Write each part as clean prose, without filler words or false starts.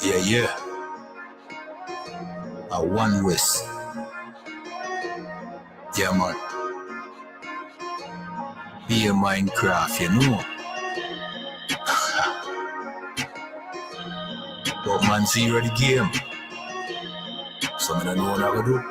Yeah. A one West. Yeah, man. Be a Minecraft, you know. But man, zero the game. So I don't know what I would do.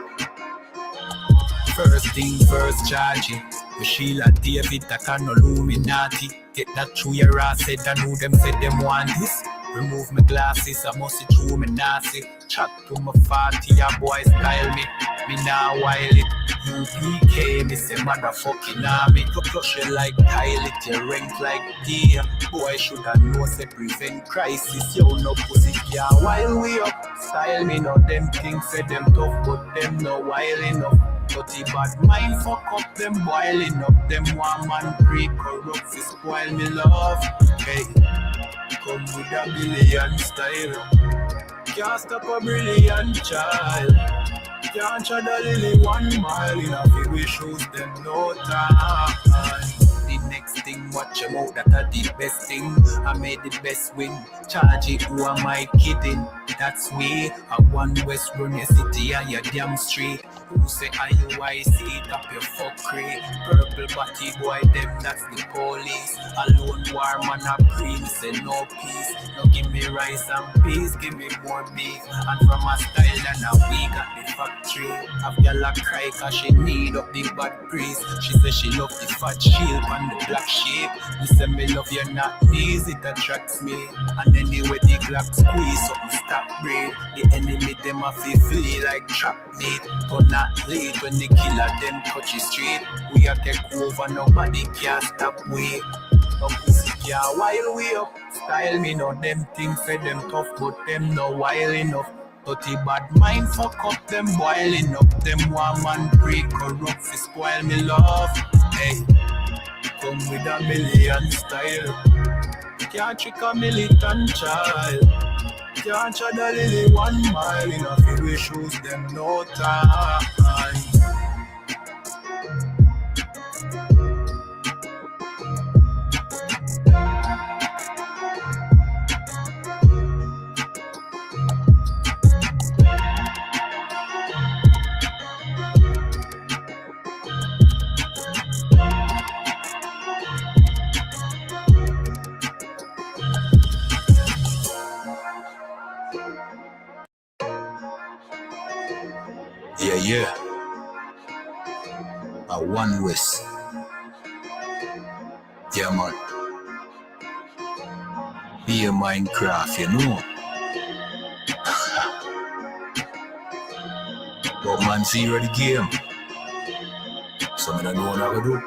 First thing first, charge it. The Sheila David, that can no Illuminati. Get that through your ass, said I know them, said them want this. Remove my glasses, I must see through me nasty. Chat to my 40, your boy style me. Me now while it. UPK, me say motherfucking army. To flush you like pilot, you rank like deer. Boy shoulda know say prevent crisis. Yo no pussy yeah, while we up. Style me no them things say them tough, but them no wild enough. But the bad mind fuck up them boiling up. Them one man pre-corrupt fi spoil me love. Hey, come with a billion style. Can't stop a brilliant child. Can't tread a lily 1 mile in a few we shoes them no time. The next thing, watch them out, that are the best thing. I made the best win. Charge it, who am I kidding? That's way. I one West run your city and your damn street. Who say IUIC, up your fuckery. Purple body boy, them that's the police. Alone war man a pre, me say no peace. No give me rice and peas, give me more beef. And from a style and a week at the factory. Have y'all a cry cause she need up the bad breeze. She say she love the fat shield and the black sheep. Me say me love you not knees, it attracts me. And anyway the Glock squeeze up, stop breathe. The enemy them a feel like trap meat. But not late when the killer them touch the street. We a take over, nobody can stop we. No pussy can't while we up. Style me no them things say them tough, but them no wild enough. Dirty bad mind fuck up them boiling up. Them one man pre-corrupt fi spoil me love. Hey, come with a million style. Can't trick a militant child. Can't tread a lily 1 mile in a few we shoes them no time. Yeah. A one West. Yeah, man. Be a Minecraft, you know. But man, zero the game. So I don't know what I would do.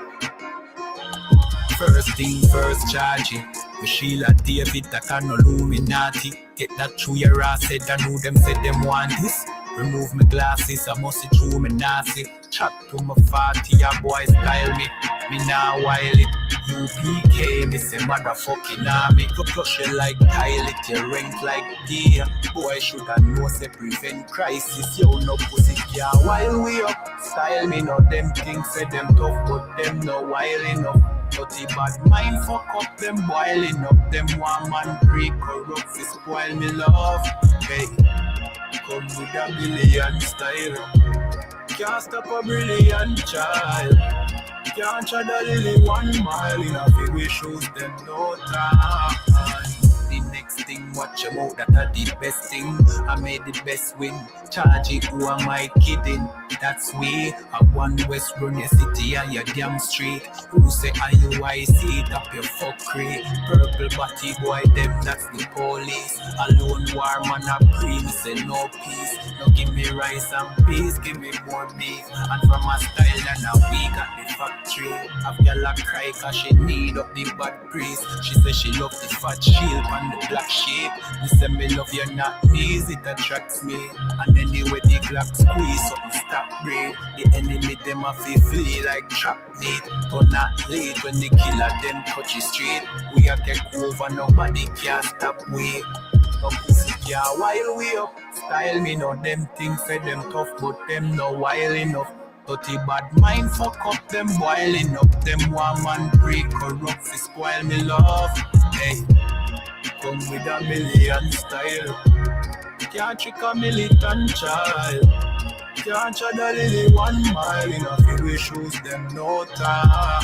First thing first, charge it. The Sheila David, that can no Illuminati. Get that through your ass, said I know them, said them want this. Remove my glasses, I must see through me nasty. Chat to my 40, your boy style me. Me now while it. UPK, me say motherfucking army. To flush you like pilot, you rank like deer. Boy shoulda know say prevent crisis. Yo no pussy can't while we up. Style me no them things say them tough, but them no wild enough. Dirty bad mind fuck up them boiling up. Them one man pre-corrupt fi spoil me love. Hey, come with a billion style. Can't stop a brilliant child. Can't tread a lily 1 mile in a few we shoes them no time. The next thing, watch them out, that are the best thing. I made the best win. Charge it, who am I kidding? That's way. I one West run your city and your damn street. Who say IUIC, up your fuckery. Purple body boy, them that's the police. Alone war man a pre, me say no peace. No give me rice and peas, give me more beef. And from a style and a week at the factory. Have y'all a cry cause she need up the bad breeze. She say she love the fat shield and the black sheep. Me say me love you not knees, it attracts me. And anyway the Glock squeeze up, stop breathe. The enemy them a feel like trap meat. But not late when the killer them touch the street. We a take over, nobody can stop we. No pussy can't while we up. Style me no them things say them tough, but them no wild enough. Dirty bad mind fuck up them boiling up. Them one man pre-corrupt fi spoil me love. Hey, come with a million style. Can't trick a militant child. Can't tread a lily 1 mile in a field with shoes, them no time.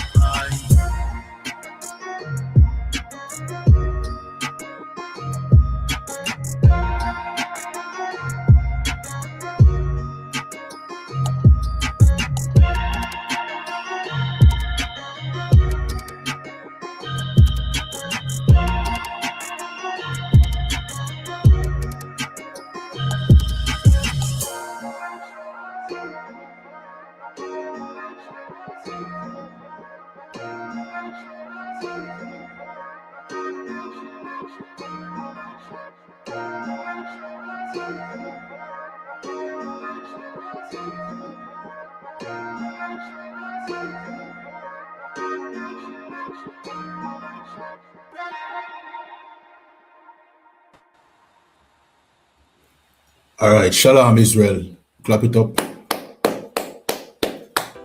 All right, Shalom Israel. Clap it up.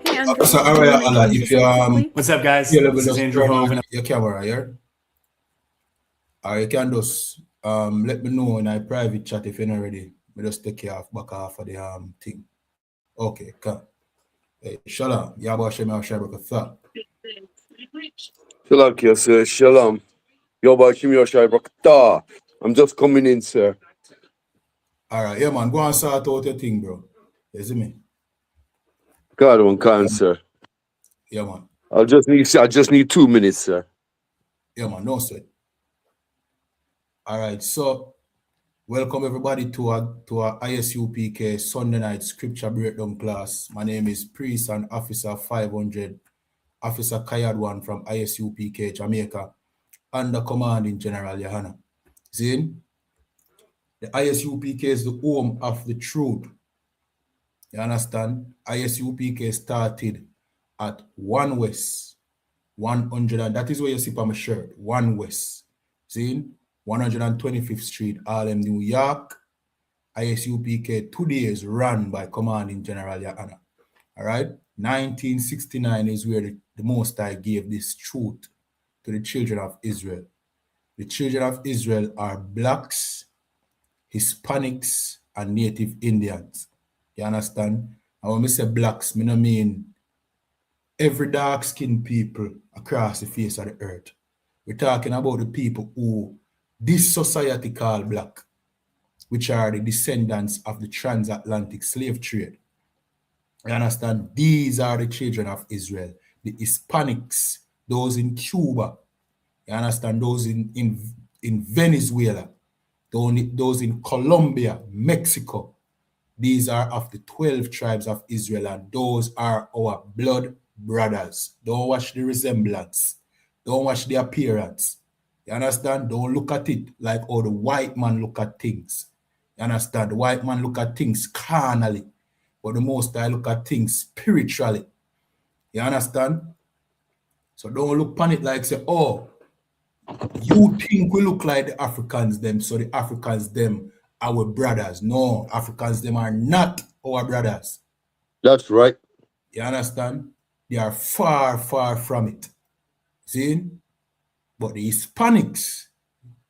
Hey, Andrew. So, all right, Allah, if you What's up, guys? your level This is just Andrew turn Hove, on and your camera here. You can just let me know in a private chat if you're not ready. Me just take you back off of the thing. Okay, come. Hey, Shalom. Yahweh Shem Shabbat. Shalom, sir. Shalom. I'm just coming in, sir. All right, yeah, man. Go and sort out your thing, bro. You see me? God one can, sir. Yeah, man. I just need 2 minutes, sir. Yeah, man. No sweat. All right, so welcome everybody to our ISUPK Sunday night scripture breakdown class. My name is Priest and Officer 500, Officer Kayadwan from ISUPK Jamaica, under commanding General YAHANNA. Zin, the ISUPK is the home of the truth. You understand? ISUPK started at 1 West, 100, and that is where you see on my shirt, 1 West. Zin, 125th Street, Harlem, New York. ISUPK today is run by Commanding General YAHANNA. All right? 1969 is where the Most High gave this truth to the children of Israel. The children of Israel are blacks, Hispanics, and Native Indians. You understand? And when I say blacks, I don't mean every dark-skinned people across the face of the earth. We're talking about the people who this society called black, which are the descendants of the transatlantic slave trade. You understand? These are the children of Israel. The Hispanics, those in Cuba. You understand? Those in Venezuela. Those in Colombia, Mexico. These are of the 12 tribes of Israel, and those are our blood brothers. Don't watch the resemblance. Don't watch the appearance. You understand? Don't look at it like how the white man look at things. You understand? The white man look at things carnally, but the Most High look at things spiritually. You understand? So don't look upon it like say, oh, you think we look like the Africans them, so the Africans them our brothers. No, Africans them are not our brothers. That's right. You understand? They are far, far from it. See? But the Hispanics,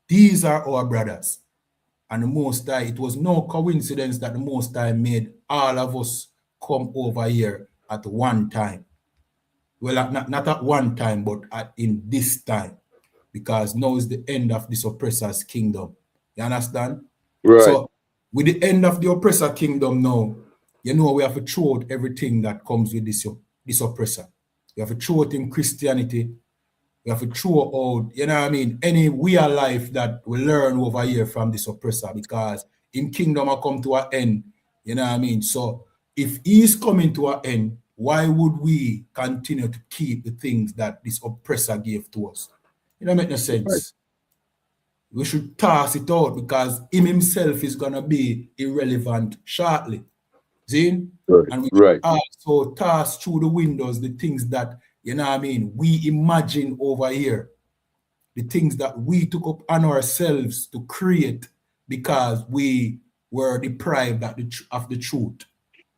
these are our brothers. And the Most High, it was no coincidence that the Most High made all of us come over here at one time. Well, not at one time, but in this time. Because now is the end of this oppressor's kingdom. You understand? Right. So, with the end of the oppressor kingdom now, you know we have to throw out everything that comes with this oppressor. We have to throw out in Christianity. We have to throw out, you know what I mean, any way of life that we learn over here from this oppressor, because in kingdom I come to an end, you know what I mean? So if he's coming to an end, why would we continue to keep the things that this oppressor gave to us? It don't make no sense. Right. We should toss it out because him himself is going to be irrelevant shortly. See? Right. And we should also toss through the windows the things that, you know what I mean, we imagine over here. The things that we took up on ourselves to create because we were deprived of the truth.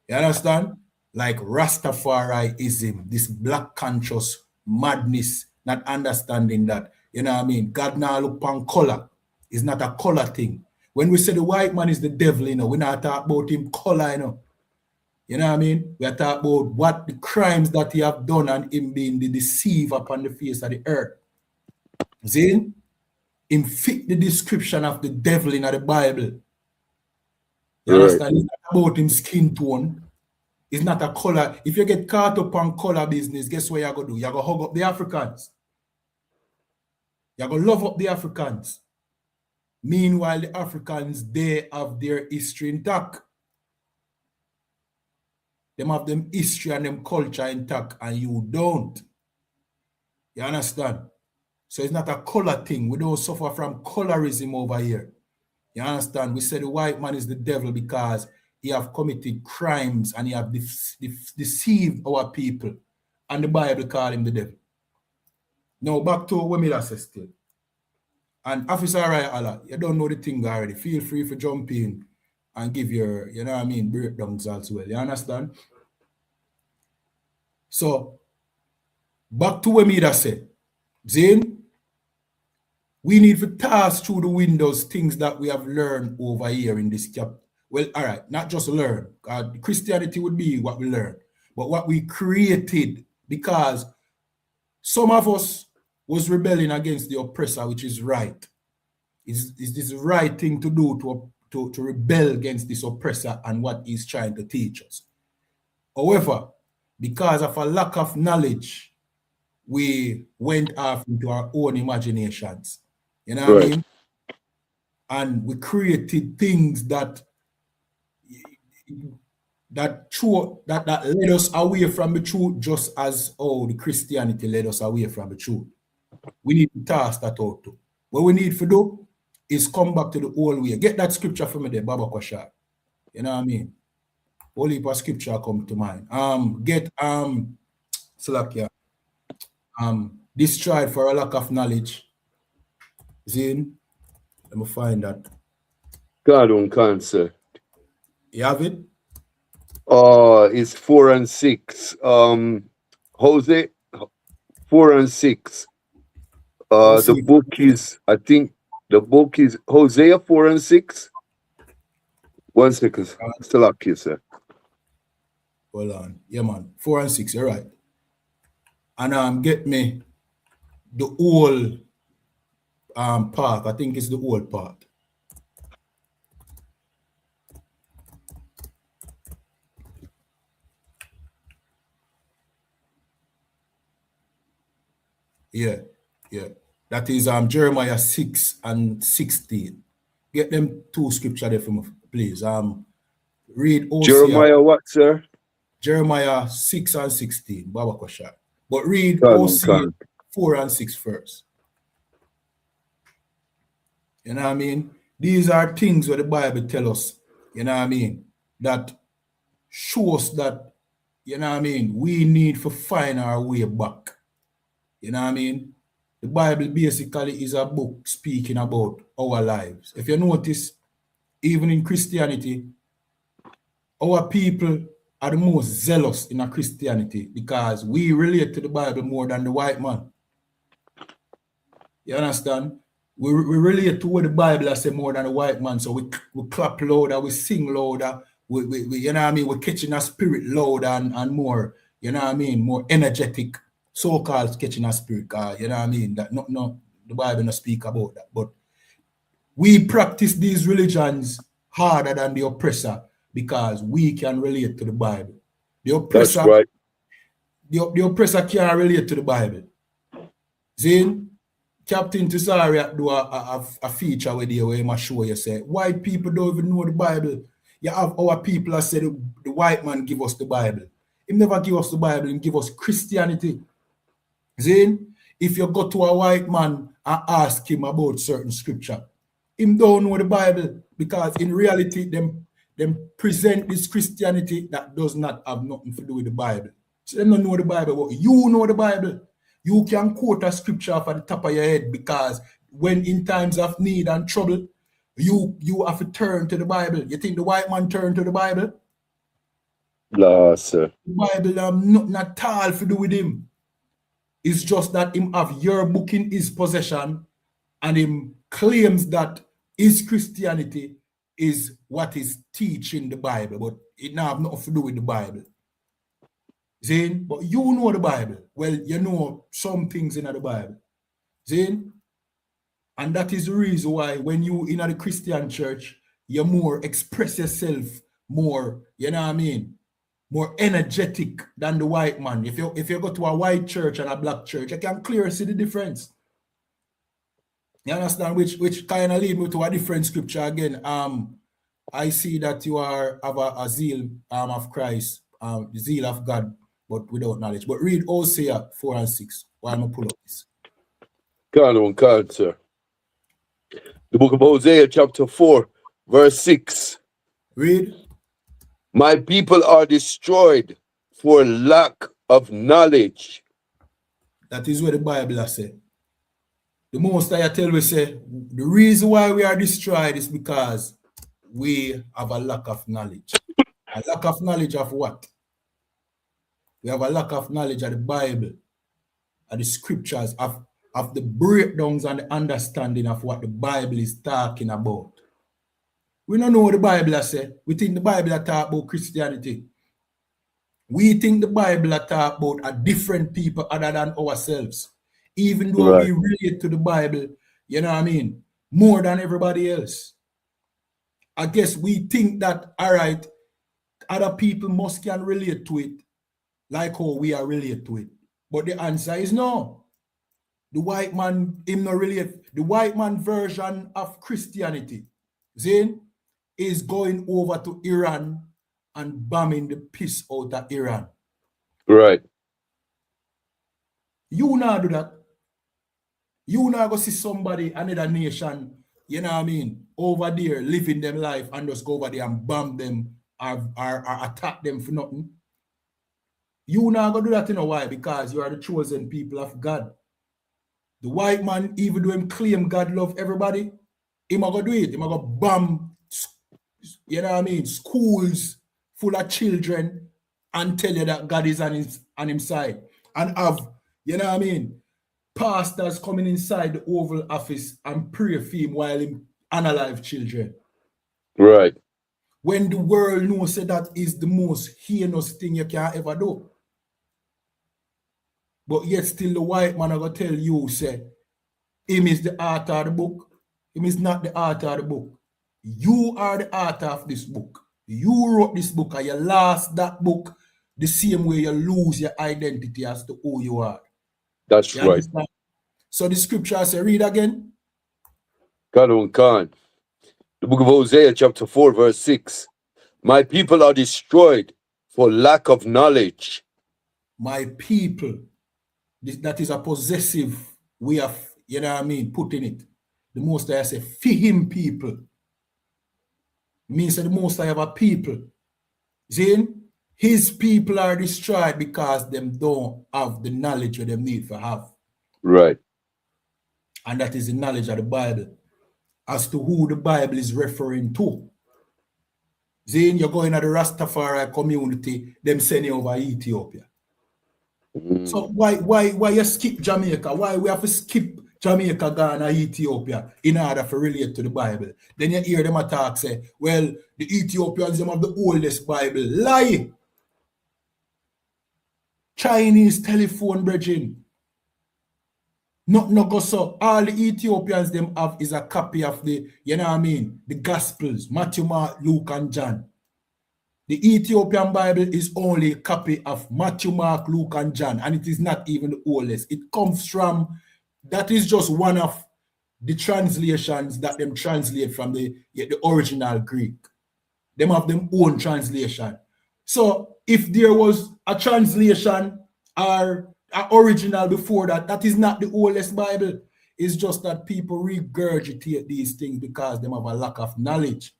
You understand? Like Rastafariism, this black conscious madness, not understanding that, you know what I mean? God now look upon color. It's not a color thing. When we say the white man is the devil, you know, we're not talking about him color, you know. You know what I mean? We are talking about what the crimes that he have done and him being the deceiver upon the face of the earth. See? Him fit the description of the devil in the Bible. You understand? It's not about him skin tone. It's not a color. If you get caught up on color business, guess what you're going to do? You're going to hug up the Africans. You're going to love up the Africans. Meanwhile, the Africans, they have their history intact. They have them history and them culture intact, and you don't. You understand? So it's not a color thing. We don't suffer from colorism over here. You understand? We say the white man is the devil because he have committed crimes and he have deceived our people. And the Bible call him the devil. Now back to what me say still. And Officer Raya Allah, you don't know the thing already. Feel free to jump in and give your, you know what I mean, breakdowns as well. You understand? So, back to what me say. Zane, we need to pass through the windows things that we have learned over here in this chapter. Well, all right, not just learn. Christianity would be what we learn, but what we created, because some of us was rebelling against the oppressor, which is right. Is this the right thing to do to rebel against this oppressor and what he's trying to teach us? However, because of a lack of knowledge, we went off into our own imaginations. You know what I mean? And we created things that led us away from the truth, just as the Christianity led us away from the truth. We need to task that out too. What we need to do is come back to the old way. Get that scripture from me there, Baba Kwasha. You know what I mean? Only heap of scripture come to mind. Get Slakia. Destroyed for a lack of knowledge. Zin, let me find that. God on cancer. You have it? It's 4 and 6. Jose, 4 and 6. The book is, I think the book is Hosea 4 and 6. 1 second. Still up here, sir. Hold on. Yeah, man. 4 and 6, you're right. And get me the old part. I think it's the old part. Yeah. That is Jeremiah 6 and 16. Get them two scripture there for me, please. Read Hosea. Jeremiah what, sir? Jeremiah 6 and 16. Baba Kwasha. But read Hosea 4 and 6 first. You know what I mean? These are things where the Bible tells us, you know what I mean, that shows that, you know what I mean, we need to find our way back. You know what I mean? The Bible basically is a book speaking about our lives. If you notice, even in Christianity, our people are the most zealous in our Christianity because we relate to the Bible more than the white man. You understand? We relate to what the Bible has said more than the white man. So we clap louder, we sing louder, we you know what I mean, we're catching our spirit louder and more, you know what I mean, more energetic. So-called catching a spirit, you know what I mean? That no, the Bible don't speak about that. But we practice these religions harder than the oppressor because we can relate to the Bible. The oppressor, that's right. The oppressor can't relate to the Bible. Zane, Captain Tisaria do a feature with you where he must show you say white people don't even know the Bible. You have our people that say the white man give us the Bible. He never give us the Bible, he give us Christianity. Zane, if you go to a white man and ask him about certain scripture, him don't know the Bible because in reality, them present this Christianity that does not have nothing to do with the Bible. So they don't know the Bible, but you know the Bible. You can quote a scripture off at the top of your head because when in times of need and trouble, you have to turn to the Bible. You think the white man turn to the Bible? No, sir. The Bible nothing at all to do with him. It's just that him have your book in his possession and him claims that Is Christianity is what is teaching the Bible, but it now have nothing to do with the Bible. Zane, but you know the Bible. Well, you know some things in the Bible. Zane, and that is the reason why when you in the Christian church, you more express yourself more, you know what I mean? More energetic than the white man. If you go to a white church and a black church, you can clearly see the difference. You understand? Which kind of lead me to a different scripture again. I see that you have a zeal of Christ, the zeal of God, but without knowledge. But read Hosea 4 and 6 while I'm pull up this. God, sir. The book of Hosea, chapter 4, verse 6. Read. My people are destroyed for lack of knowledge. That is what the Bible says. The most I tell we say, the reason why we are destroyed is because we have a lack of knowledge. A lack of knowledge of what? We have a lack of knowledge of the Bible, of the scriptures, of the breakdowns and the understanding of what the Bible is talking about. We don't know what the Bible says. We think the Bible talk about Christianity. We think the Bible talk about a different people other than ourselves. Even though we relate to the Bible, you know what I mean, more than everybody else. I guess we think that, all right, other people must can relate to it like how we are relate to it. But the answer is no. The white man, him not relate. The white man version of Christianity, Zane, is going over to Iran and bombing the piss out of Iran. Right. You now do that. You now go see somebody, another nation, you know what I mean, over there living them life and just go over there and bomb them or attack them for nothing. You now go do that, you know why? Because you are the chosen people of God. The white man, even though him claim God love everybody, he might go do it. He might go bomb, you know what I mean, schools full of children and tell you that God is on his side. And have, you know what I mean, pastors coming inside the Oval Office and pray for him while him unalive children. Right. When the world knows that is the most heinous thing you can ever do. But yet still the white man are going to tell you, say, him is the author of the book. Him is not the author of the book. You are the author of this book. You wrote this book and you lost that book the same way you lose your identity as to who you are. That's right. Understand? So the scripture says, read again. God. The book of Hosea, chapter 4, verse 6. My people are destroyed for lack of knowledge. My people. That is a possessive way of, you know what I mean, putting it. The Most I say, for him people. Means that the Most I have a people. Zane, his people are destroyed because them don't have the knowledge that they need to have. Right. And that is the knowledge of the Bible. As to who the Bible is referring to. Zane, you're going to the Rastafari community, them send you over Ethiopia. So why you skip Jamaica? Why we have to skip Jamaica, Ghana, Ethiopia in order to relate to the Bible? Then you hear them attack say, well, the Ethiopians them have the oldest Bible. Lie! Chinese telephone bridging. No go so. All the Ethiopians them have is a copy of the, you know what I mean, the Gospels, Matthew, Mark, Luke, and John. The Ethiopian Bible is only a copy of Matthew, Mark, Luke, and John, and it is not even the oldest. It comes from, that is just one of the translations that them translate from the original Greek. Them have them own translation. So if there was a translation or an original before that, that is not the oldest Bible. It's just that people regurgitate these things because they have a lack of knowledge.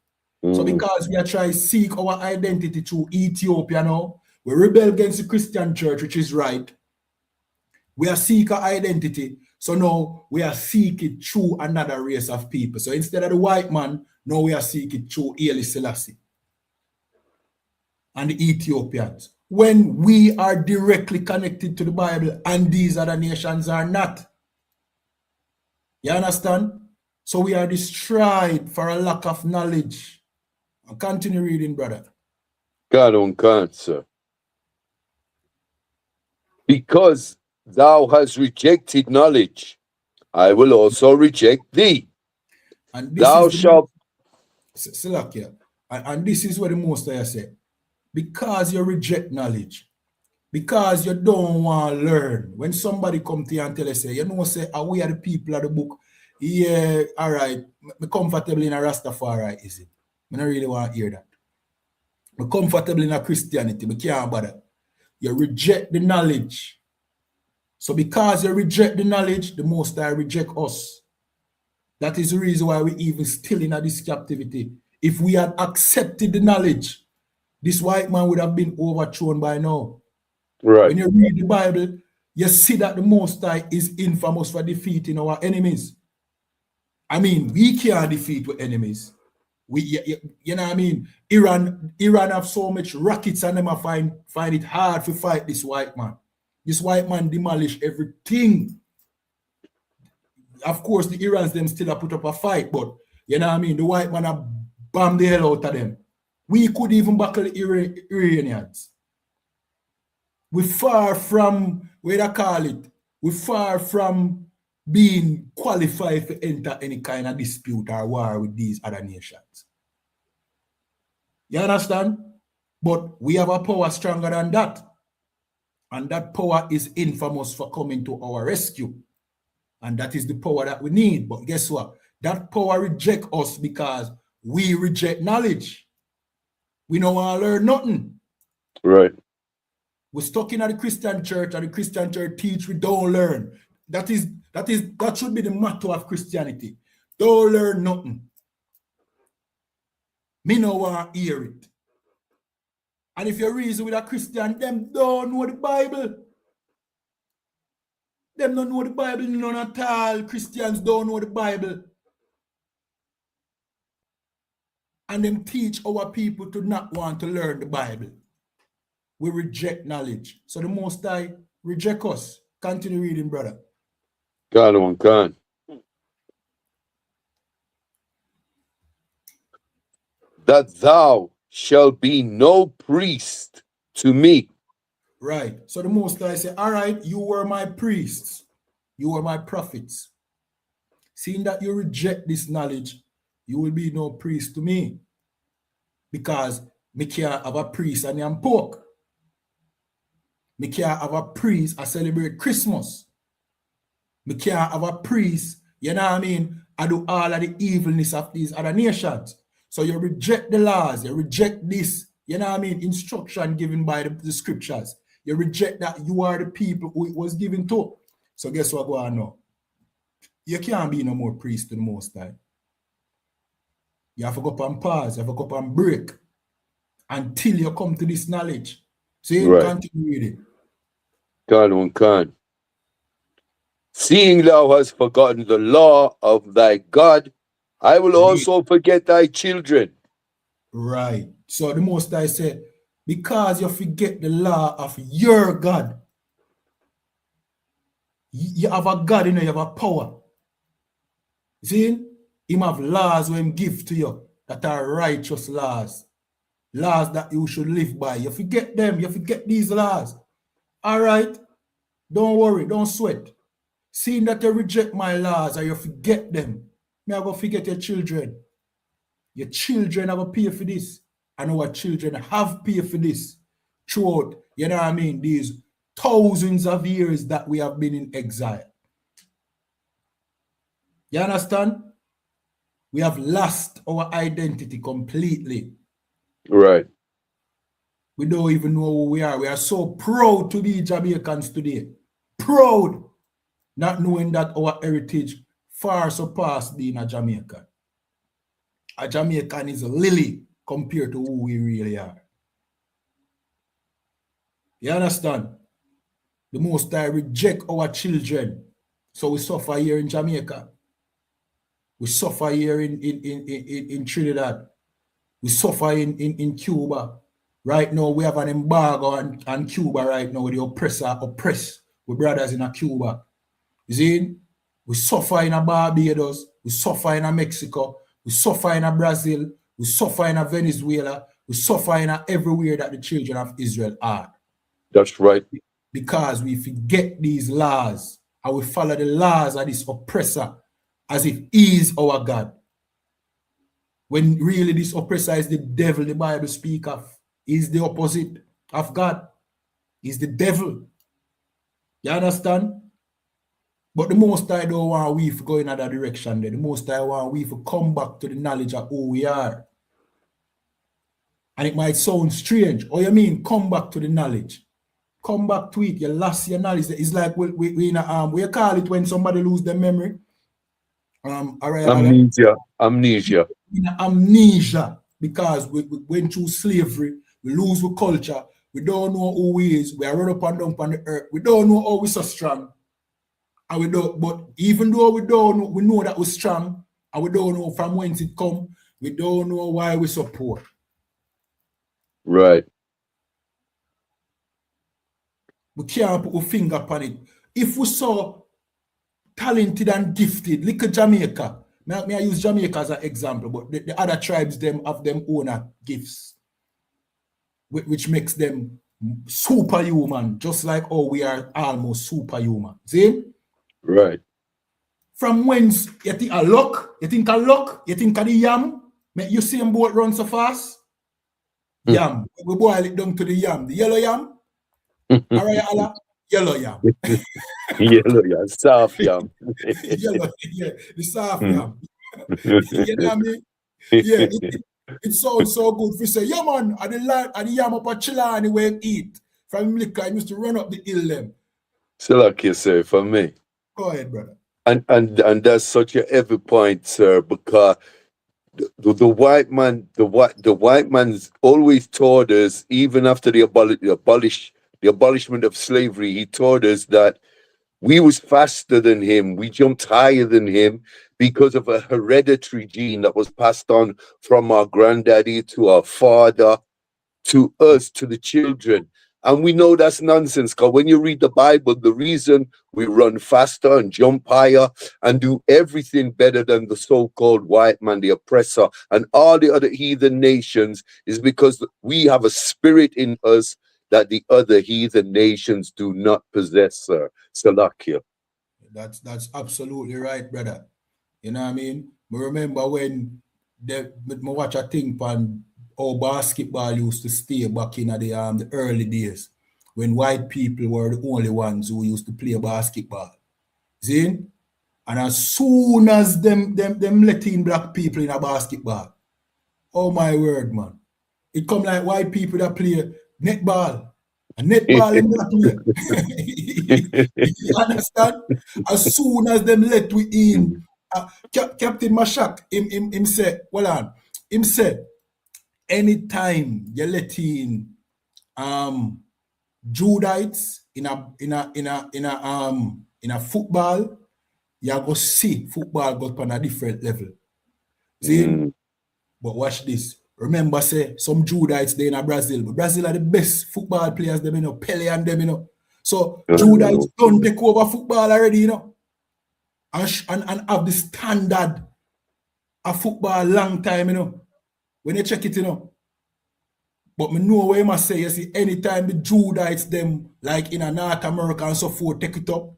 So because we are trying to seek our identity through Ethiopia now, we rebel against the Christian church, which is right. We are seeking identity. So now we are seeking through another race of people. So instead of the white man, now we are seeking through Haile Selassie and the Ethiopians. When we are directly connected to the Bible and these other nations are not. You understand? So we are destroyed for a lack of knowledge. And continue reading, brother. God on God, sir. Because thou hast rejected knowledge, I will also reject thee. And this Thou is shalt. and this is what the Most High said. Because you reject knowledge, because you don't want to learn. When somebody come to you and tell you, say, you know, say, we are the people of the book. Yeah, all right. I'm comfortable in a Rastafari, is it? I don't really want to hear that. I'm comfortable in a Christianity, but can't bother. You reject the knowledge. So because you reject the knowledge, the Most High reject us. That is the reason why we even still in this captivity. If we had accepted the knowledge, this white man would have been overthrown by now. Right. When you read the Bible, you see that the Most High is infamous for defeating our enemies. I mean, we can't defeat our enemies. You know what I mean? Iran have so much rockets and them find it hard to fight this white man. This white man demolish everything. Of course, the Irans them still have put up a fight, but you know what I mean? The white man have bombed the hell out of them. We could even buckle the Iranians. We're far from, where I call it, we're far from being qualified to enter any kind of dispute or war with these other nations. You understand? But we have a power stronger than that. And that power is infamous for coming to our rescue. And that is the power that we need. But guess what? That power rejects us because we reject knowledge. We don't want to learn nothing. Right. We're stuck in the Christian church, and the Christian church teach we don't learn. That should be the motto of Christianity. Don't learn nothing. Me no want to hear it. And if you reason with a Christian, them don't know the Bible. Them don't know the Bible, none at all. Christians don't know the Bible. And them teach our people to not want to learn the Bible. We reject knowledge. So the Most High reject us. Continue reading, brother. God on God. That thou shalt be no priest to me. Right. So the Most High say, all right, you were my priests. You were my prophets. Seeing that you reject this knowledge, you will be no priest to me. Because me can't have a priest and I'm pork. Me can't have a priest I celebrate Christmas. Me can't have a priest, you know what I mean? I do all of the evilness of these other nations. So you reject the laws, you reject this, you know what I mean, instruction given by the scriptures. You reject that you are the people who it was given to. So guess what go on now? You can't be no more priest to the Most High. You have to go up and pause, you have to go up and break until you come to this knowledge. So you continue reading. God on God. Seeing thou hast forgotten the law of thy God, I will also forget thy children. Right. So the Most High said, because you forget the law of your God. You have a God, you know, you have a power. See? Him have laws when him give to you that are righteous laws. Laws that you should live by. You forget them. You forget these laws. All right? Don't worry. Don't sweat. Seeing that you reject my laws or you forget them, me I go forget your children. Your children have to pay for this. And our children have paid for this throughout, you know what I mean, these thousands of years that we have been in exile. You understand? We have lost our identity completely. Right. We don't even know who we are. We are so proud to be Jamaicans today. Proud. Not knowing that our heritage far surpassed being a Jamaican. A Jamaican is a lily compared to who we really are. You understand? The Most High reject our children. So we suffer here in Jamaica. We suffer here in Trinidad. We suffer in Cuba. Right now, we have an embargo on Cuba right now. The oppressor oppress with brothers in Cuba. You see? We suffer in Barbados. we suffer in Mexico, we suffer in Brazil, we suffer in Venezuela, we suffer in everywhere that the children of Israel are. That's right. Because we forget these laws and we follow the laws of this oppressor as if he is our God. When really this oppressor is the devil the Bible speaks of. He's the opposite of God. He's the devil. You understand? But the most I don't want we to go in that direction there. The most I want we to come back to the knowledge of who we are. And it might sound strange. Oh, you mean come back to the knowledge? Come back to it. You lost your knowledge. It's like we in a we call it when somebody lose their memory. Amnesia. Amnesia, because we went through slavery, we lose our culture, we don't know who we is, we are run up and down on the earth, we don't know how we're so strong. And we don't, but even though we don't know, we know that we're strong, and we don't know from whence it come, we don't know why we're so poor. Right. We can't put a finger upon it. If we saw talented and gifted, look at Jamaica. May I use Jamaica as an example, but the other tribes them have them own gifts, which makes them superhuman, just like how we are almost superhuman. See? Right. From whence you think a luck? You think a luck? You think of the yam? You see them boat run so fast? Yam. We boil it down to the yam. The yellow yam? All right, Allah? Yellow yam. Yellow yam. Soft yam. Yellow, yeah, the soft yam. You know what I mean? Yeah, it sounds so good. If you say, yeah, man, at the yam up at Chilani where you eat. From liquor, I used to run up the hill them. So like you say, for me. Go ahead, brother. And that's such a heavy point, sir, because the white man's always taught us, even after the abolishment of slavery, he taught us that we was faster than him, we jumped higher than him because of a hereditary gene that was passed on from our granddaddy to our father, to us, to the children. And we know that's nonsense, because when you read the Bible, the reason we run faster and jump higher and do everything better than the so-called white man, the oppressor, and all the other heathen nations is because we have a spirit in us that the other heathen nations do not possess, sir. Salakia. That's absolutely right, brother. You know what I mean? I remember when I watch a thing on how basketball used to stay back in the early days when white people were the only ones who used to play basketball. See? And as soon as them let in black people in a basketball, oh my word, man. It come like white people that play netball. And netball in black player. You understand? As soon as them let we in, Captain Mashak, him say, well on, him say, anytime you let in Judites in a football, you go see football go up on a different level. See? But watch this. Remember, say some Judites there in Brazil. But Brazil are the best football players, them, you know, Pele and them, you know. So Judites don't take over football already, you know. And have the standard of football long time, you know. When you check it, you know. But me know what you must say, you see, anytime the Judites them, like in a North America and so forth, take it up,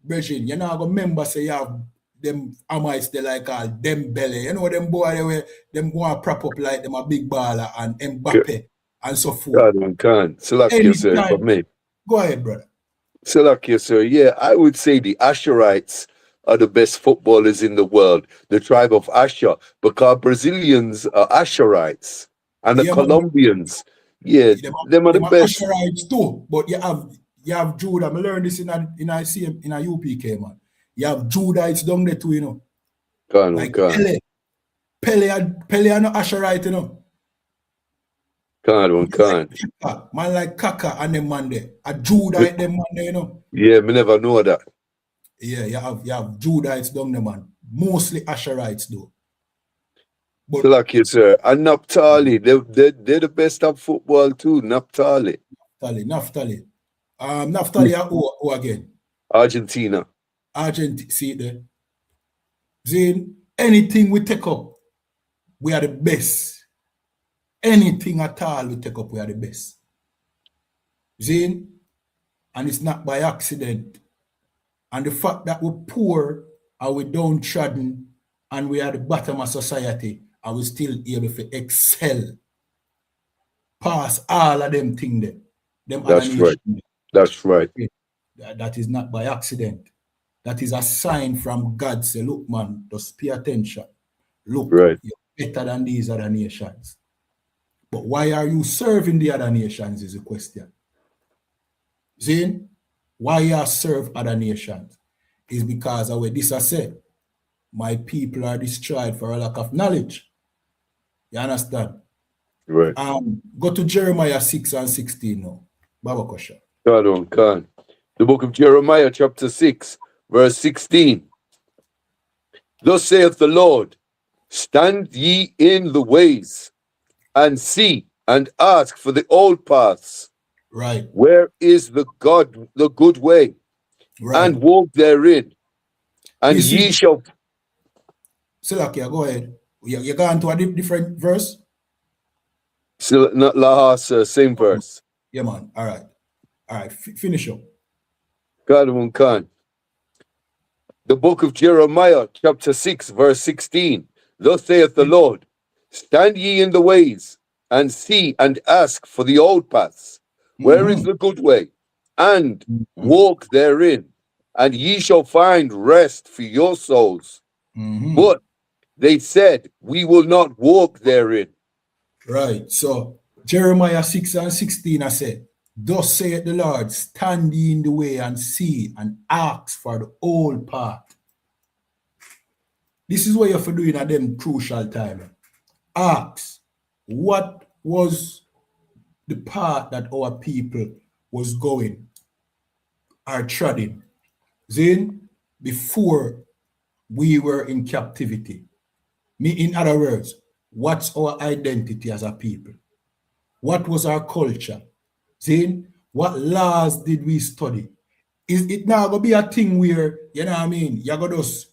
Brethren, you're not going to remember, say, you have them Amites, they like all them belly. You know, them boy, them go and prop up like them a big baller and Mbappe and so forth. God, Salakia, sir, for me. Go ahead, brother. Salakia, sir. Yeah, I would say the Asherites are the best footballers in the world, the tribe of Asher, because Brazilians are Asherites. And the Colombians, them are the best. Asherites too, but you have Judah. I learned this in a UPK, man. You have Judites down there too, you know. Like Pele are not Asherite, you know. Man like Kaka and them man there. A Judite them man there, you know. Yeah, me never know that. Yeah, you have Judites down there, man. Mostly Asherites though. But like you, sir. And Naphtali, they're the best at football too. Naphtali. Naphtali are who again? Argentina. See it there. Zin, anything we take up, we are the best. Anything at all we take up, we are the best. Zin, and it's not by accident. And the fact that we're poor and we're downtrodden and we are the bottom of society, and we still able to excel past all of them things there. That's right. That's right. That is not by accident. That is a sign from God. Say, look, man, just pay attention. Look, right. You're better than these other nations. But why are you serving the other nations is the question. Zane, why you serve other nations? Is because of what this I said. My people are destroyed for a lack of knowledge. You understand? Right. Go to Jeremiah 6 and 16 now. Baba Kosha. Khan. The book of Jeremiah, chapter 6, verse 16. Thus saith the Lord, stand ye in the ways, and see and ask for the old paths. Right. Where is the good way? Right. And walk therein, and ye shall. Silakia, go ahead. You go into a different verse? Not Lahas, same verse. Yeah, man. All right. All right. Finish up. Khan. The book of Jeremiah, chapter 6, verse 16. Thus saith the Lord, stand ye in the ways, and see and ask for the old paths. Where is the good way? And walk therein, and ye shall find rest for your souls. But they said, we will not walk therein. Right. So Jeremiah 6 and 16, I said, thus saith the Lord, stand ye in the way and see and ask for the old path. This is what you have to do in a them crucial time. Ask, what was the path that our people was going or treading? Then, before we were in captivity. In other words, what's our identity as a people? What was our culture? Then, what laws did we study? Is it now going to be a thing where, you know what I mean, you're going to just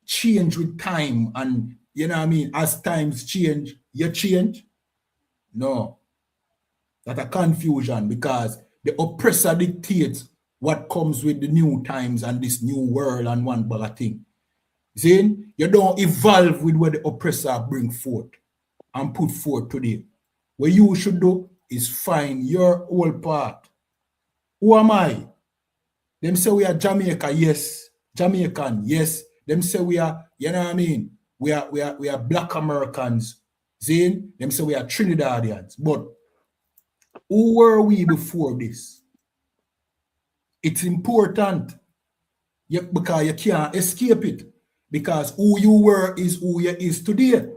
change with time and, you know what I mean, as times change, you change? No. That's a confusion because the oppressor dictates what comes with the new times and this new world and one bag of thing. Then you don't evolve with what the oppressor bring forth and put forth today. What you should do is find your old path. Who am I? Them say we are Jamaica, yes. Jamaican, yes. Them say we are, you know what I mean? We are Black Americans. Then them say we are Trinidadians. But who were we before this? It's important because you can't escape it. Because who you were is who you is today.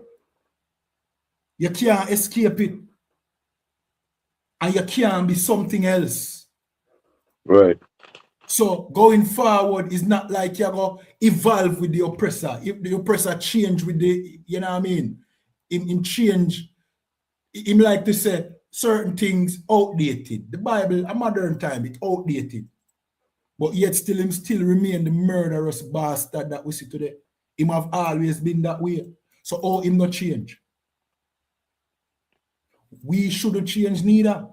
You can't escape it. And you can't be something else. Right. So going forward is not like you're going to evolve with the oppressor. If the oppressor change with the, you know what I mean? Him change, him like to say certain things outdated. The Bible, a modern time, it's outdated. But yet still him still remain the murderous bastard that we see today. Him have always been that way. So how him not change? We shouldn't change neither.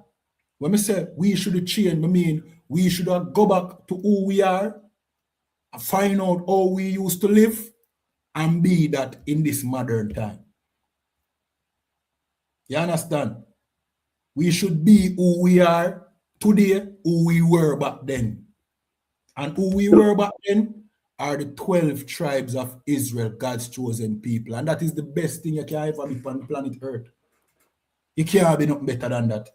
When I say we should change, I mean we should go back to who we are, find out how we used to live, and be that in this modern time. You understand? We should be who we are today, who we were back then. And who we were back then are the 12 tribes of Israel, God's chosen people. And that is the best thing you can ever be on planet Earth. You can't be nothing better than that.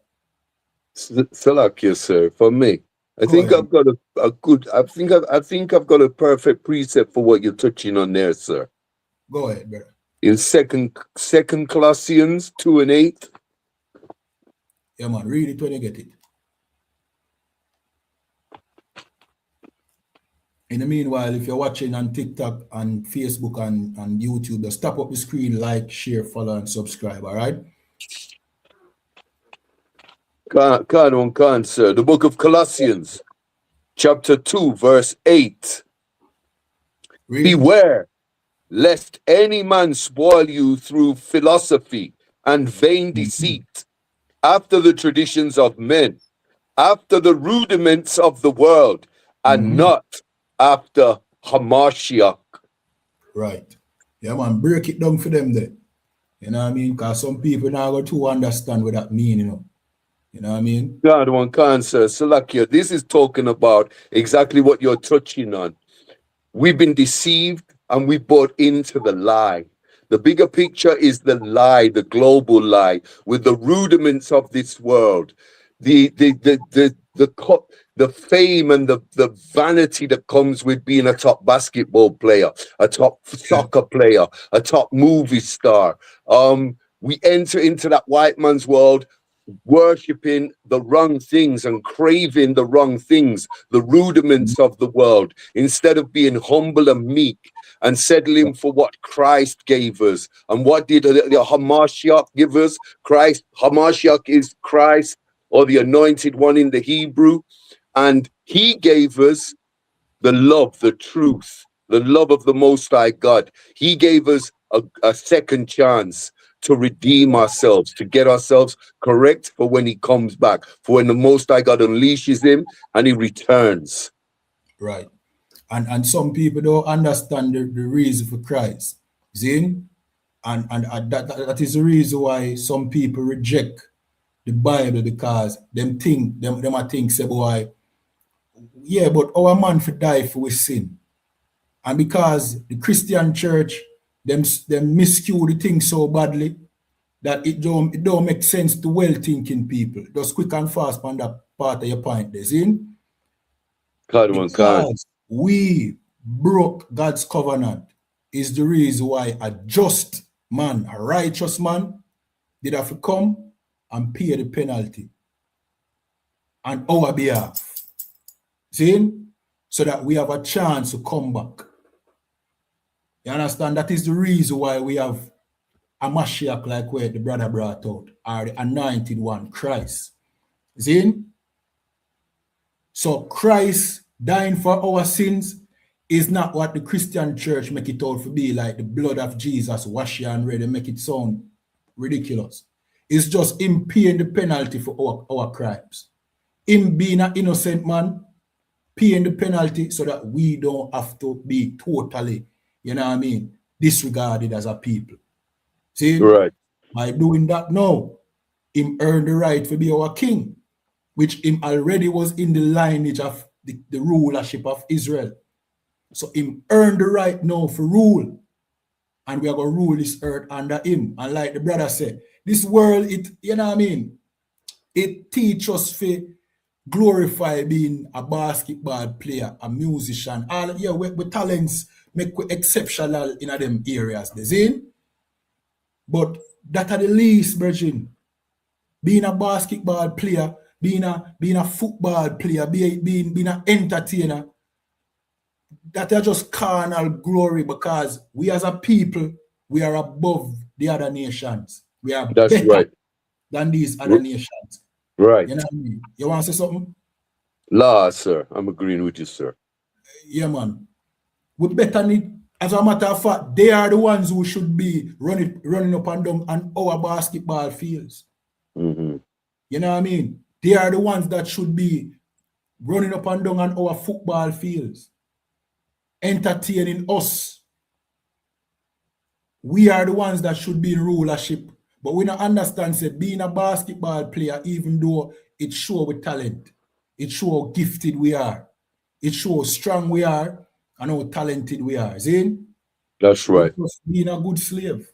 Salakia, sir, for me. I think I've got a good, I think I've got a perfect precept for what you're touching on there, sir. Go ahead, brother. In second Colossians 2 and 8. Yeah, man, read it when you get it. In the meanwhile, if you're watching on TikTok and Facebook and YouTube, just tap up the screen, like, share, follow, and subscribe, all right? Khan, sir. The book of Colossians, chapter 2, verse 8. Read. Beware lest any man spoil you through philosophy and vain deceit, after the traditions of men, after the rudiments of the world, and not after Hamashiach. Right. Yeah, man, break it down for them there. You know what I mean? Because some people now go to understand what that mean, you know. You know what I mean? God, one cancer, Salakia, this is talking about exactly what you're touching on. We've been deceived and we bought into the lie. The bigger picture is the lie, the global lie, with the rudiments of this world, the fame and the vanity that comes with being a top basketball player, a top soccer player, a top movie star. We enter into that white man's world, worshipping the wrong things and craving the wrong things, the rudiments of the world, instead of being humble and meek and settling for what Christ gave us. And what did the Hamashiach give us? Christ, Hamashiach is Christ, or the anointed one in the Hebrew. And he gave us the love, the truth, the love of the Most High God. He gave us a second chance to redeem ourselves, to get ourselves correct for when he comes back, for when the Most High God unleashes him and he returns. Right. And some people don't understand the reason for Christ. See? And that is the reason why some people reject the Bible, because them I think say, boy, yeah, but our man for die for we sin. And because the Christian church, them miscue the thing so badly that it don't make sense to well-thinking people. Just quick and fast on that part of your point there, see? Because we broke God's covenant is the reason why a just man, a righteous man, did have to come and pay the penalty on our behalf. See? So that we have a chance to come back. You understand? That is the reason why we have a Mashiach like where the brother brought out, or the anointed one, Christ. See? So Christ dying for our sins is not what the Christian church make it out to be, like the blood of Jesus wash you and ready, make it sound ridiculous. It's just him paying the penalty for our crimes. Him being an innocent man, paying the penalty so that we don't have to be totally, you know what I mean, disregarded as a people. See? Right. By doing that now, him earned the right to be our king, which him already was in the lineage of the rulership of Israel. So him earned the right now for rule. And we are going to rule this earth under him. And like the brother said, this world, it, you know what I mean? It teaches us to glorify being a basketball player, a musician. All, yeah, we talents make we exceptional in them areas. You see? But that are the least, Virgin. Being a basketball player, being a football player, being an entertainer, that are just carnal glory, because we as a people, we are above the other nations. We are better than these other nations. Right. You know what I mean? You want to say something? La, sir. I'm agreeing with you, sir. Yeah, man. We better need, as a matter of fact, they are the ones who should be running up and down on our basketball fields. Mm-hmm. You know what I mean? They are the ones that should be running up and down on our football fields, entertaining us. We are the ones that should be in rulership. But we don't understand, say, being a basketball player, even though it shows with talent, it shows how gifted we are, it shows how strong we are, and how talented we are. See? That's right. We're just being a good slave.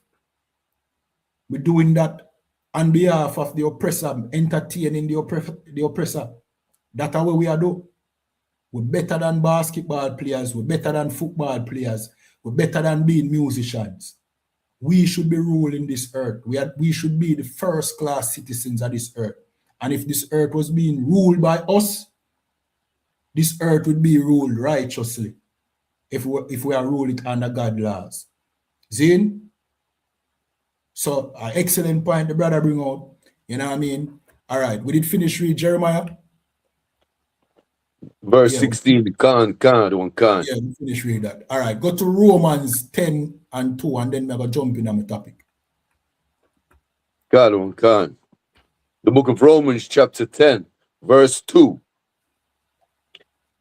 We're doing that on behalf of the oppressor, entertaining the oppressor. That's what we are doing. We're better than basketball players. We're better than football players. We're better than being musicians. We should be ruling this earth. We should be the first class citizens of this earth. And if this earth was being ruled by us, this earth would be ruled righteously if we are ruling it under God's laws. Zin? So, an excellent point the brother bring out. You know what I mean? All right, we did finish read Jeremiah. Verse Yeah, 16, can, one can. yeah, we finish read that. All right, go to Romans 10 and 2, and then we're going to jump in on the topic. One can. The book of Romans, chapter 10, verse 2.